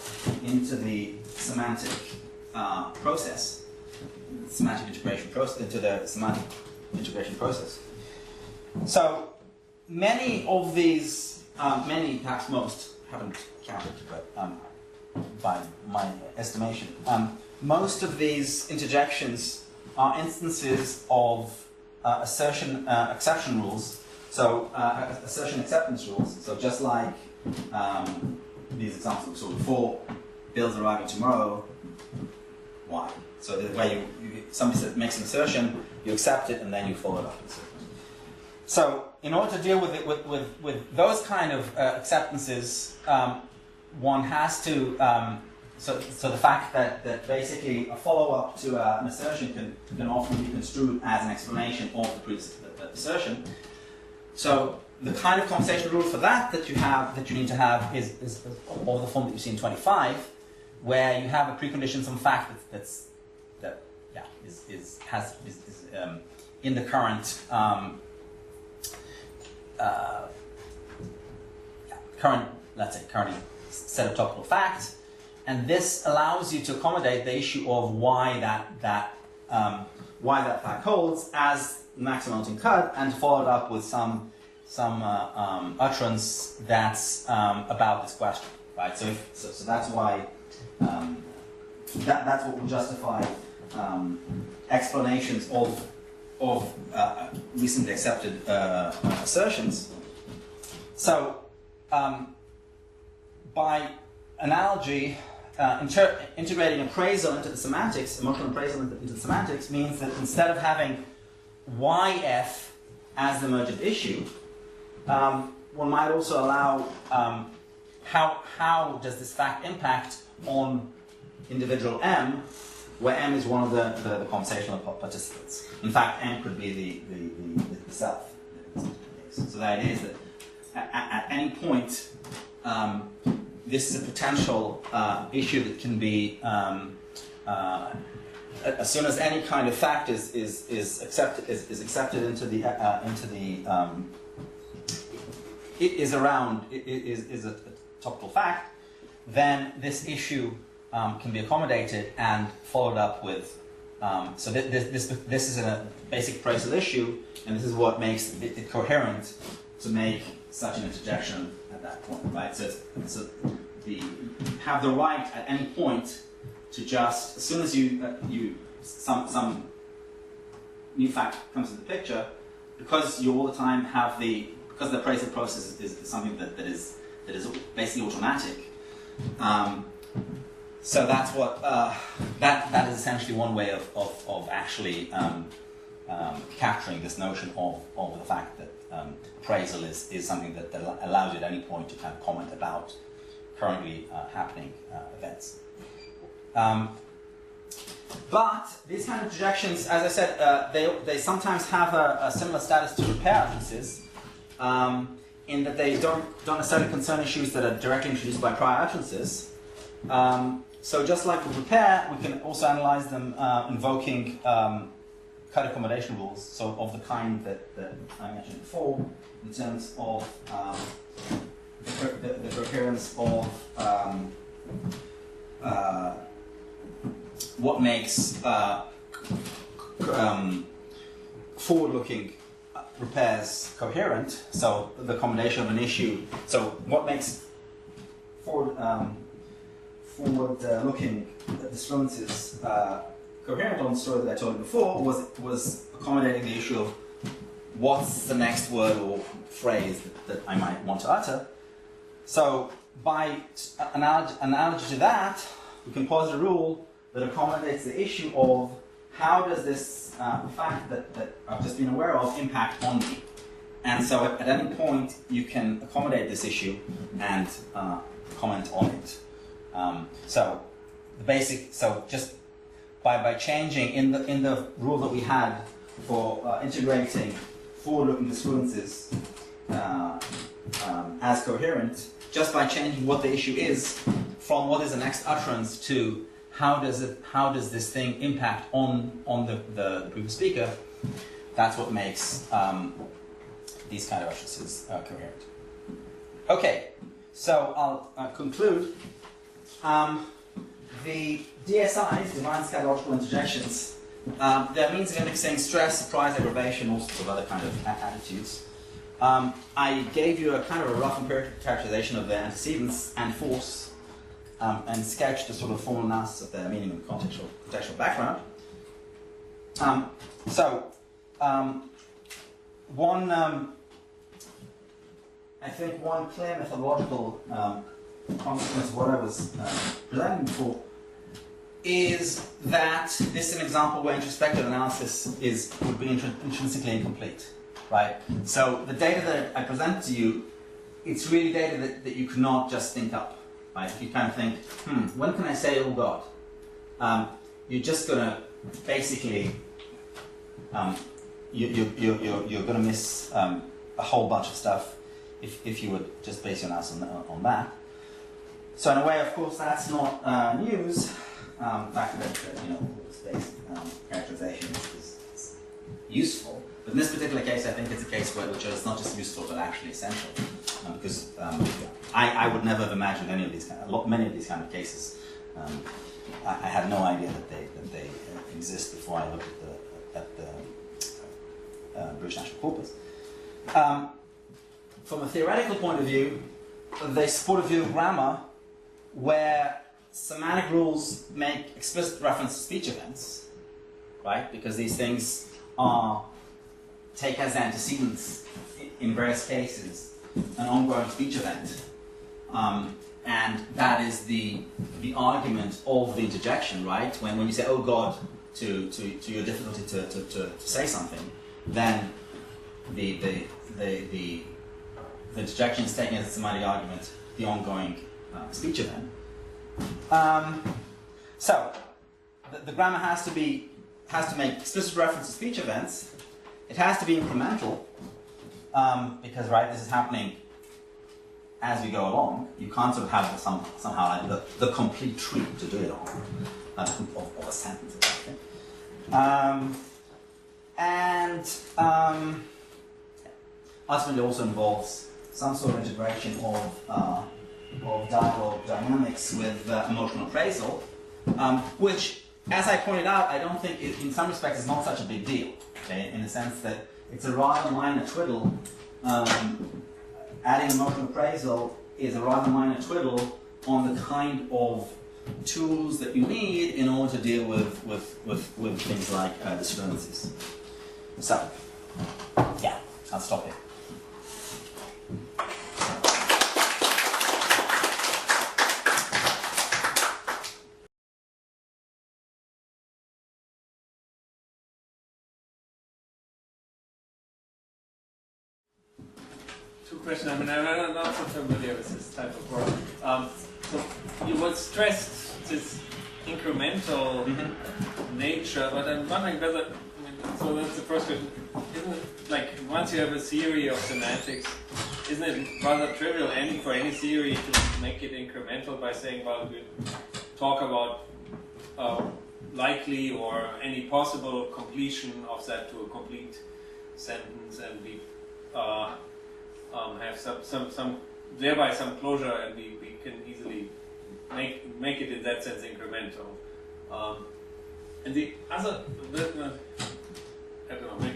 into the semantic process, semantic integration process, into the semantic integration process. So many of these, many, perhaps most, haven't counted, but by my estimation, most of these interjections are instances of assertion exception rules. So assertion acceptance rules. So just like these examples we saw before, Bill's arriving tomorrow. Why? So the way somebody makes an assertion, you accept it, and then you follow it up. So in order to deal with it, with those kind of acceptances, one has to. So the fact that basically a follow-up to an assertion can often be construed as an explanation of the previous assertion. So the kind of conversational rule for that you need to have is of the form that you see in 25, where you have a precondition, some fact is in the current current set of topical facts, and this allows you to accommodate the issue of why that fact holds as maximum in cud, and to follow it up with some utterance that's about this question, right? So that's why that's what will justify explanations of recently accepted assertions. So by analogy, integrating appraisal into the semantics, emotional appraisal into the semantics, means that instead of having YF as the emergent issue, one might also allow how does this fact impact on individual M, where M is one of the conversational participants. In fact, M could be the self. So the idea is that at any point, this is a potential issue that can be, as soon as any kind of fact is accepted into the is a topical fact, then this issue can be accommodated and followed up with. So this is a basic appraisal issue, and this is what makes it coherent to make such an interjection at that point, right? So you have the right at any point to just, as soon as some new fact comes into the picture, because you all the time have because the appraisal process is something that is basically automatic. So that's what that is essentially one way of actually capturing this notion of the fact that appraisal is something that allows you at any point to kind of comment about currently happening events. But these kind of interjections, as I said, they sometimes have a similar status to repair utterances, in that they don't necessarily concern issues that are directly introduced by prior utterances. So just like with repair, we can also analyze them invoking cut accommodation rules, so of the kind that I mentioned before, in terms of the coherence of what makes forward-looking repairs coherent, so the accommodation of an issue. So what makes forward-looking disfluences coherent on the story that I told you before was accommodating the issue of what's the next word or phrase that I might want to utter. So by analogy to that, we can posit a rule that accommodates the issue of how does this fact that I've just been aware of impact on me. And so at any point you can accommodate this issue and comment on it. So the basic, so just by changing in the rule that we had for integrating forward-looking disfluences as coherent, just by changing what the issue is from what is the next utterance to how does this thing impact on the previous speaker, that's what makes these kind of utterances coherent. Okay, so I'll conclude. The DSIs, divine scatological interjections, they're means of indexing stress, surprise, aggravation, all sorts of other kind of attitudes. I gave you a kind of a rough empirical characterization of their antecedents and force, and sketched a sort of formal analysis of their meaning and contextual background. I think one clear methodological consequence of what I was presenting before is that this is an example where introspective analysis would be intrinsically incomplete, right? So the data that I present to you, it's really data that you cannot just think up, right? You kind of think, when can I say, oh God? You're just going to basically, you're going to miss a whole bunch of stuff if you would just base your analysis on that. So in a way, of course, that's not news. The fact that this basic characterization is useful. But in this particular case, I think it's a case which is not just useful, but actually essential. Because I would never have imagined many of these kind of cases. I had no idea that they exist before I looked at the British National Corpus. From a theoretical point of view, they support a view of grammar where semantic rules make explicit reference to speech events, right? Because these things take as antecedents, in various cases, an ongoing speech event. And that is the argument of the interjection, right? When you say, oh God, to your difficulty to say something, then the interjection is taken as a semantic argument, the ongoing speech event. So the grammar has to make explicit reference to speech events. It has to be incremental because this is happening as we go along. You can't sort of have somehow like the complete tree to do it on of a sentence. And ultimately also involves some sort of integration of dialogue dynamics with emotional appraisal, which, as I pointed out, I don't think in some respects is not such a big deal, okay? In the sense that it's a rather minor twiddle. Adding emotional appraisal is a rather minor twiddle on the kind of tools that you need in order to deal with things like discrepancies. So, yeah, I'll stop here. Two questions. I mean, I'm not so familiar with this type of work. So you would stress this incremental nature, but I'm wondering whether, so that's the first question, isn't it like once you have a theory of semantics, isn't it rather trivial for any theory to make it incremental by saying, well, we talk about likely or any possible completion of that to a complete sentence, and we have some thereby some closure, and we can easily make it in that sense incremental. And the other, I don't know,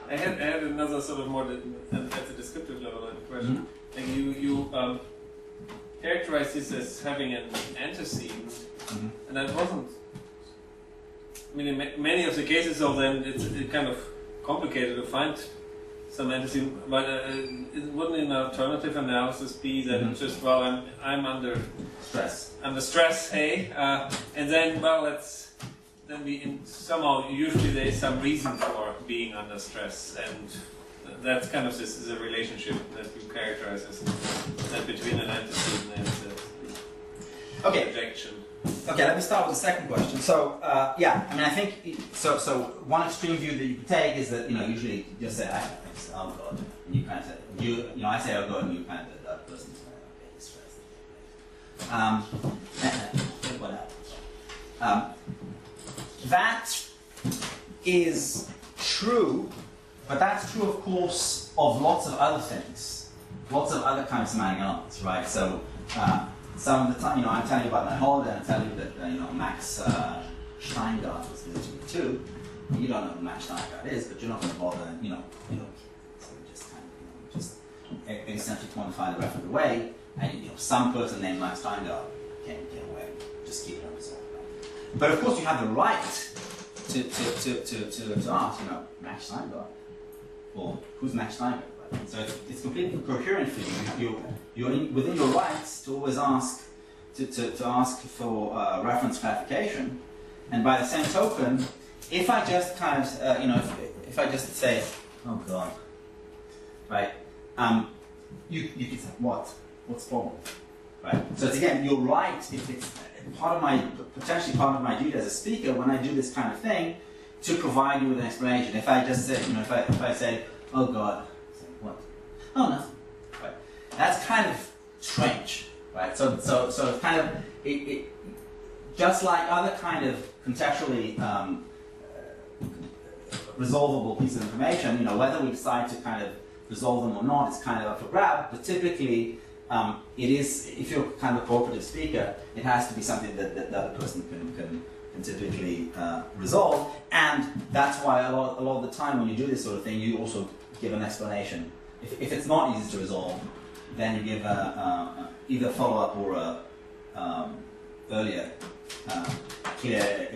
I had another sort of more at the descriptive level question. Like you characterize this as having an antecedent, and that wasn't. I mean, in many of the cases of them, it's kind of complicated to find some antecedent, but wouldn't an alternative analysis be that it's just, well, I'm under stress. Under stress, hey, and then, well, somehow usually there is some reason for being under stress, and that's kind of this is a relationship that you characterize as that between an antecedent and Okay. projection. Okay, let me start with the second question. So, yeah, I mean, I think, so one extreme view that you can take is that, usually you just say, oh God, and you kind of say, I say, oh God, and you kind of, that person's okay, he's stressed. Whatever. That is true, but that's true, of course, of lots of other things, lots of other kinds of semantic elements, right? So, some of the time, I'm telling you about my holiday, and I'm telling you that, Max Steingart was visiting me too. You don't know who Max Steingart is, but you're not going to bother, so we just kind of, just essentially quantify the reference away, and, some person named Max Steingart can get away, just keep it unresolved. But of course, you have the right to ask, Max Steingart, or who's Max Steingart? So it's completely coherent for you. You're within your rights to always ask to ask for reference clarification. And by the same token, if I just kind of if I just say, oh God, right? You can say what's the problem, right? So it's again your right. If it's potentially part of my duty as a speaker when I do this kind of thing, to provide you with an explanation. If I just say, if I say, oh God. What? Oh, nothing. Right. That's kind of strange, right? So it's kind of it just like other kind of contextually resolvable pieces of information. Whether we decide to kind of resolve them or not is kind of up for grab. But typically, it is if you're kind of a cooperative speaker, it has to be something that the other person can typically resolve, and that's why a lot of the time when you do this sort of thing, you also give an explanation. If it's not easy to resolve, then you give either a follow-up or a earlier clear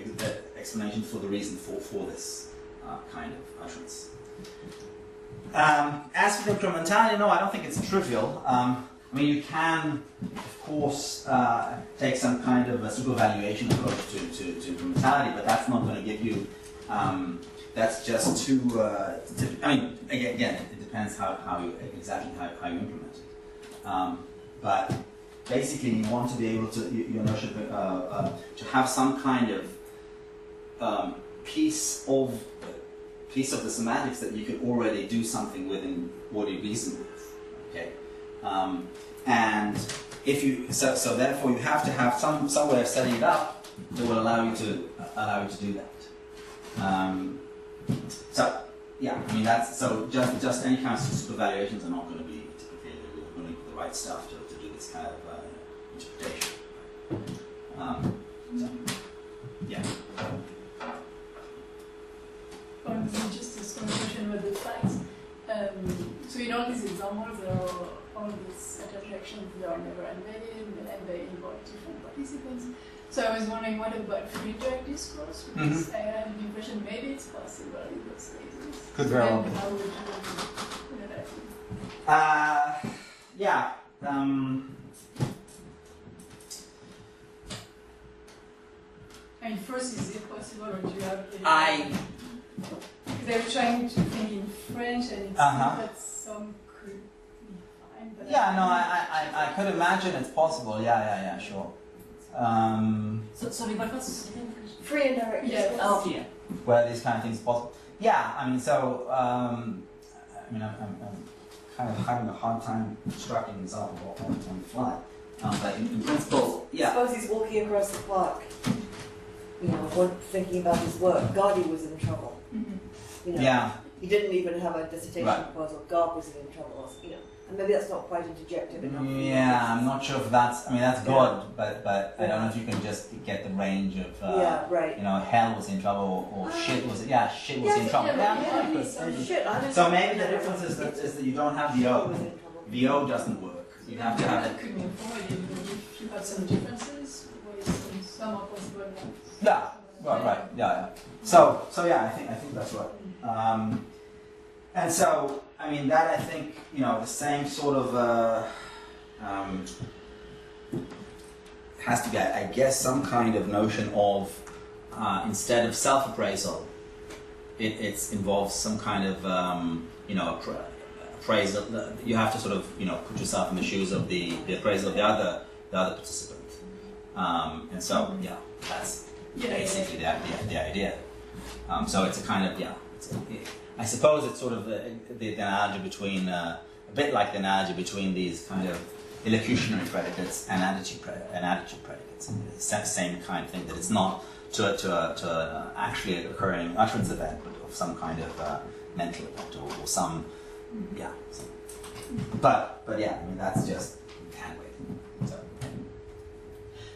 explanation for the reason for this kind of utterance. As for the incrementality, no, I don't think it's trivial. I mean, you can, of course, take some kind of a supervaluation approach to incrementality, but that's not going to give you. That's just too. I mean, again, it depends how you implement it. But basically, you want to be able to your notion to have some kind of piece of the semantics that you can already do something with and already reason with. Okay, and if you so therefore you have to have some way of setting it up that will allow you to do that. So yeah, I mean that's so just any kind of supervaluations are not going to be typically going to be the right stuff to do this kind of interpretation. So, yeah. Just a small question about the facts. So in all these examples, there are all these interjections that are never embedded, and they involve different participants. So I was wondering, what about free direct discourse? Because I had the impression maybe it's possible in those cases. Could very well be. How would you do that? Yeah. I mean, first, is it possible, or do you have? I They were trying to think in French, and it seems that some could be fine. But yeah, no, I could imagine it's possible. Yeah, sure. Sorry, what was free and direct discourse. Oh, yeah. Where these kind of things are possible. Yeah, I mean, so I'm kind of having a hard time constructing an example on the fly. But in principle, yeah. Suppose he's walking across the park, thinking about his work. God, he was in trouble. Mm-hmm. Yeah. He didn't even have a dissertation proposal. God was in trouble. And maybe that's not quite interjective enough. Yeah, I'm not sure if that's. I mean, that's good, but I don't know if you can just get the range of. Hell was in trouble or shit was. Yeah, shit was in trouble. So maybe the difference is that you don't have the O. The O doesn't work. You have to have that it. could mean forward if you have some differences, where some are possible. Yeah. Right. Yeah. So yeah, I think that's right. And so, I mean, that I think, the same sort of has to be, I guess, some kind of notion of instead of self-appraisal, it involves some kind of appraisal. You have to sort of put yourself in the shoes of the appraisal of the other participant. And so that's basically the idea. So it's a kind of I suppose it's sort of the analogy between a bit like the analogy between these kind of illocutionary predicates and attitude predicates. It's the same kind of thing, that it's not to an actually occurring utterance event, but of some kind of mental event or some But yeah, I mean that's just hand waving. So.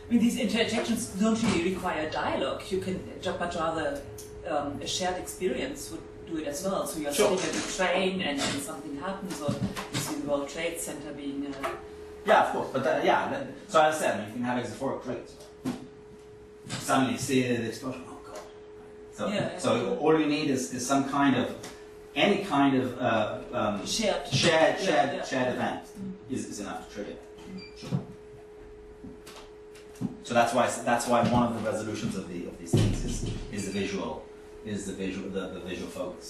I mean, these interjections don't really require dialogue. You can much rather a shared experience would do it as well. So you're sitting at the train and something happens, or you see the World Trade Center being. Yeah, of course, but so as I said, you can have exaphoric traits. Suddenly you see the explosion. Oh God! So all you need is some kind of any kind of shared event is enough to trigger it. Sure. So that's why one of the resolutions of these things is the visual focus.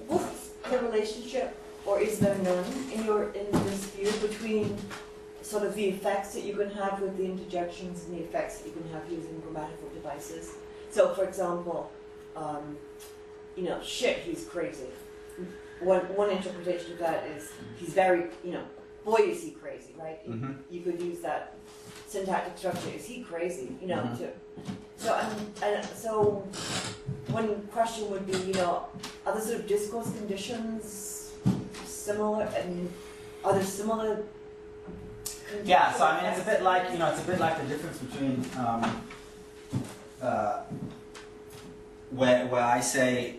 What's the relationship, or is there none in this view, between sort of the effects that you can have with the interjections and the effects that you can have using grammatical devices? So, for example, shit, he's crazy. One interpretation of that is he's very, boy, is he crazy, right? Mm-hmm. You could use that syntactic structure. Is he crazy? Mm-hmm. So one question would be, are the sort of discourse conditions similar, and are there similar? Yeah, so I mean, it's a bit like the difference between where I say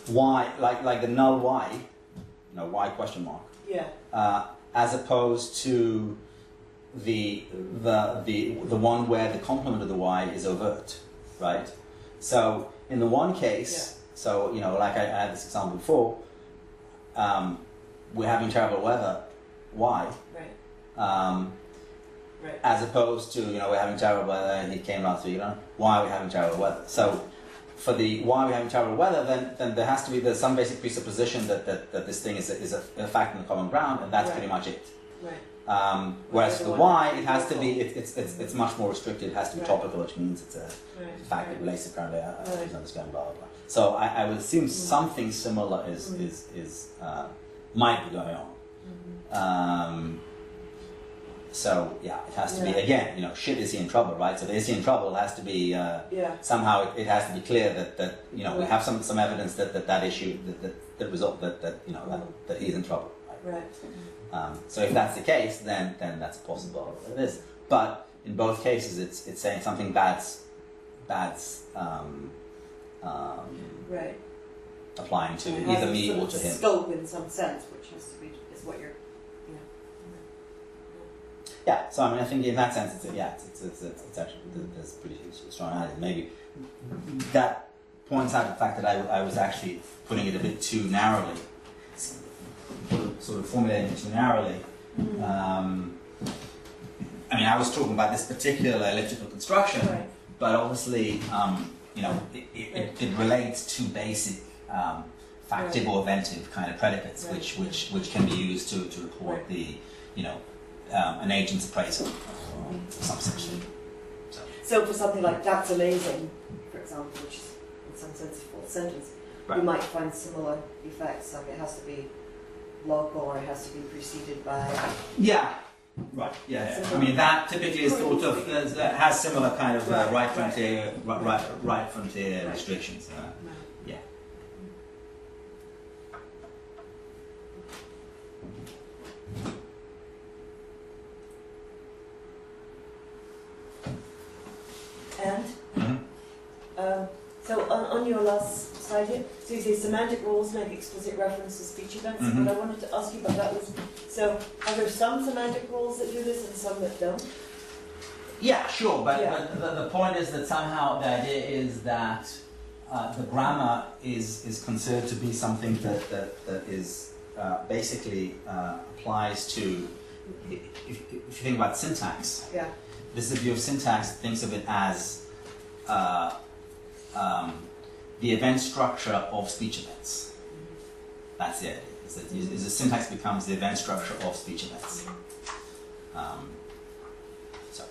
why, like the null why, why question mark. Yeah. As opposed to the one where the complement of the why is overt, right? So in the one case, so like I had this example before, we're having terrible weather. Why? Right. Right. As opposed to we're having terrible weather and it came last week. Why are we having terrible weather? So for the why we're having terrible weather, then there has to be some basic presupposition that this thing is a fact in the common ground, and that's pretty much it. Right. Whereas for the why, it has to be it's much more restricted. It has to be topical, which means it's a fact that relates to currently understand blah blah blah. So I would assume something similar is might be going on. Mm-hmm. So yeah, it has to be again. Shit, is he in trouble, right? So the is he in trouble has to be somehow it has to be clear that we have some evidence that issue that result that he's in trouble. Right. So if that's the case, then that's possible. It is. But in both cases, it's saying something bad's right. applying to either me or to him. Scope in some sense, which has to be is what you're. Yeah, so I mean, I think in that sense, it's actually there's pretty strong ideas. Maybe that points out the fact that I was actually putting it a bit too narrowly, sort of formulating it too narrowly. I mean, I was talking about this particular elliptical construction, but obviously, it relates to basic factive or eventive kind of predicates, which can be used to report the an agent's appraisal or some such thing. So for something like "that's amazing," for example, which is in some sense a full sentence, you might find similar effects. Like it has to be local, or it has to be preceded by. Yeah. Right. Yeah. I mean, that typically is sort of has similar kind of right frontier restrictions. Yeah. And so on your last slide here, so you say semantic rules make explicit reference to speech events. What I wanted to ask you about that was, so are there some semantic rules that do this and some that don't? Yeah, sure, but the point is that somehow the idea is that the grammar is considered to be something that is basically applies to if you think about syntax, Yeah. this is a view of syntax that thinks of it as the event structure of speech events. That's it. Is the syntax becomes the event structure of speech events. So.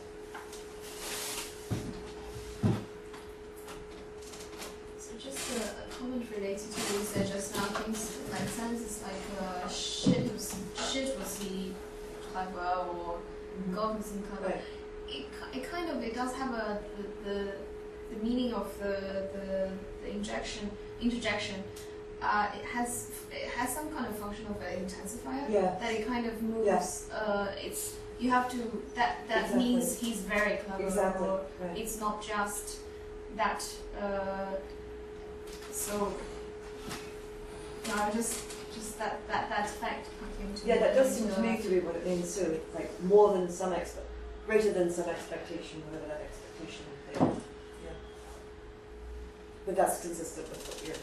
So just a comment related to what you said just now. Things like sentences like shit was he clever or God was he clever. Right. It kind of it does have the meaning of the interjection. It has some kind of function of an intensifier. Yeah. That it kind of moves. Yeah. It's you have to that Exactly. means he's very clever. Exactly. Or Right. it's not just that. So no, just that fact. Yeah, that does seem to me to be what it means too. Like more than some greater than some expectation, whatever that expectation is there. Yeah. But that's consistent with what you're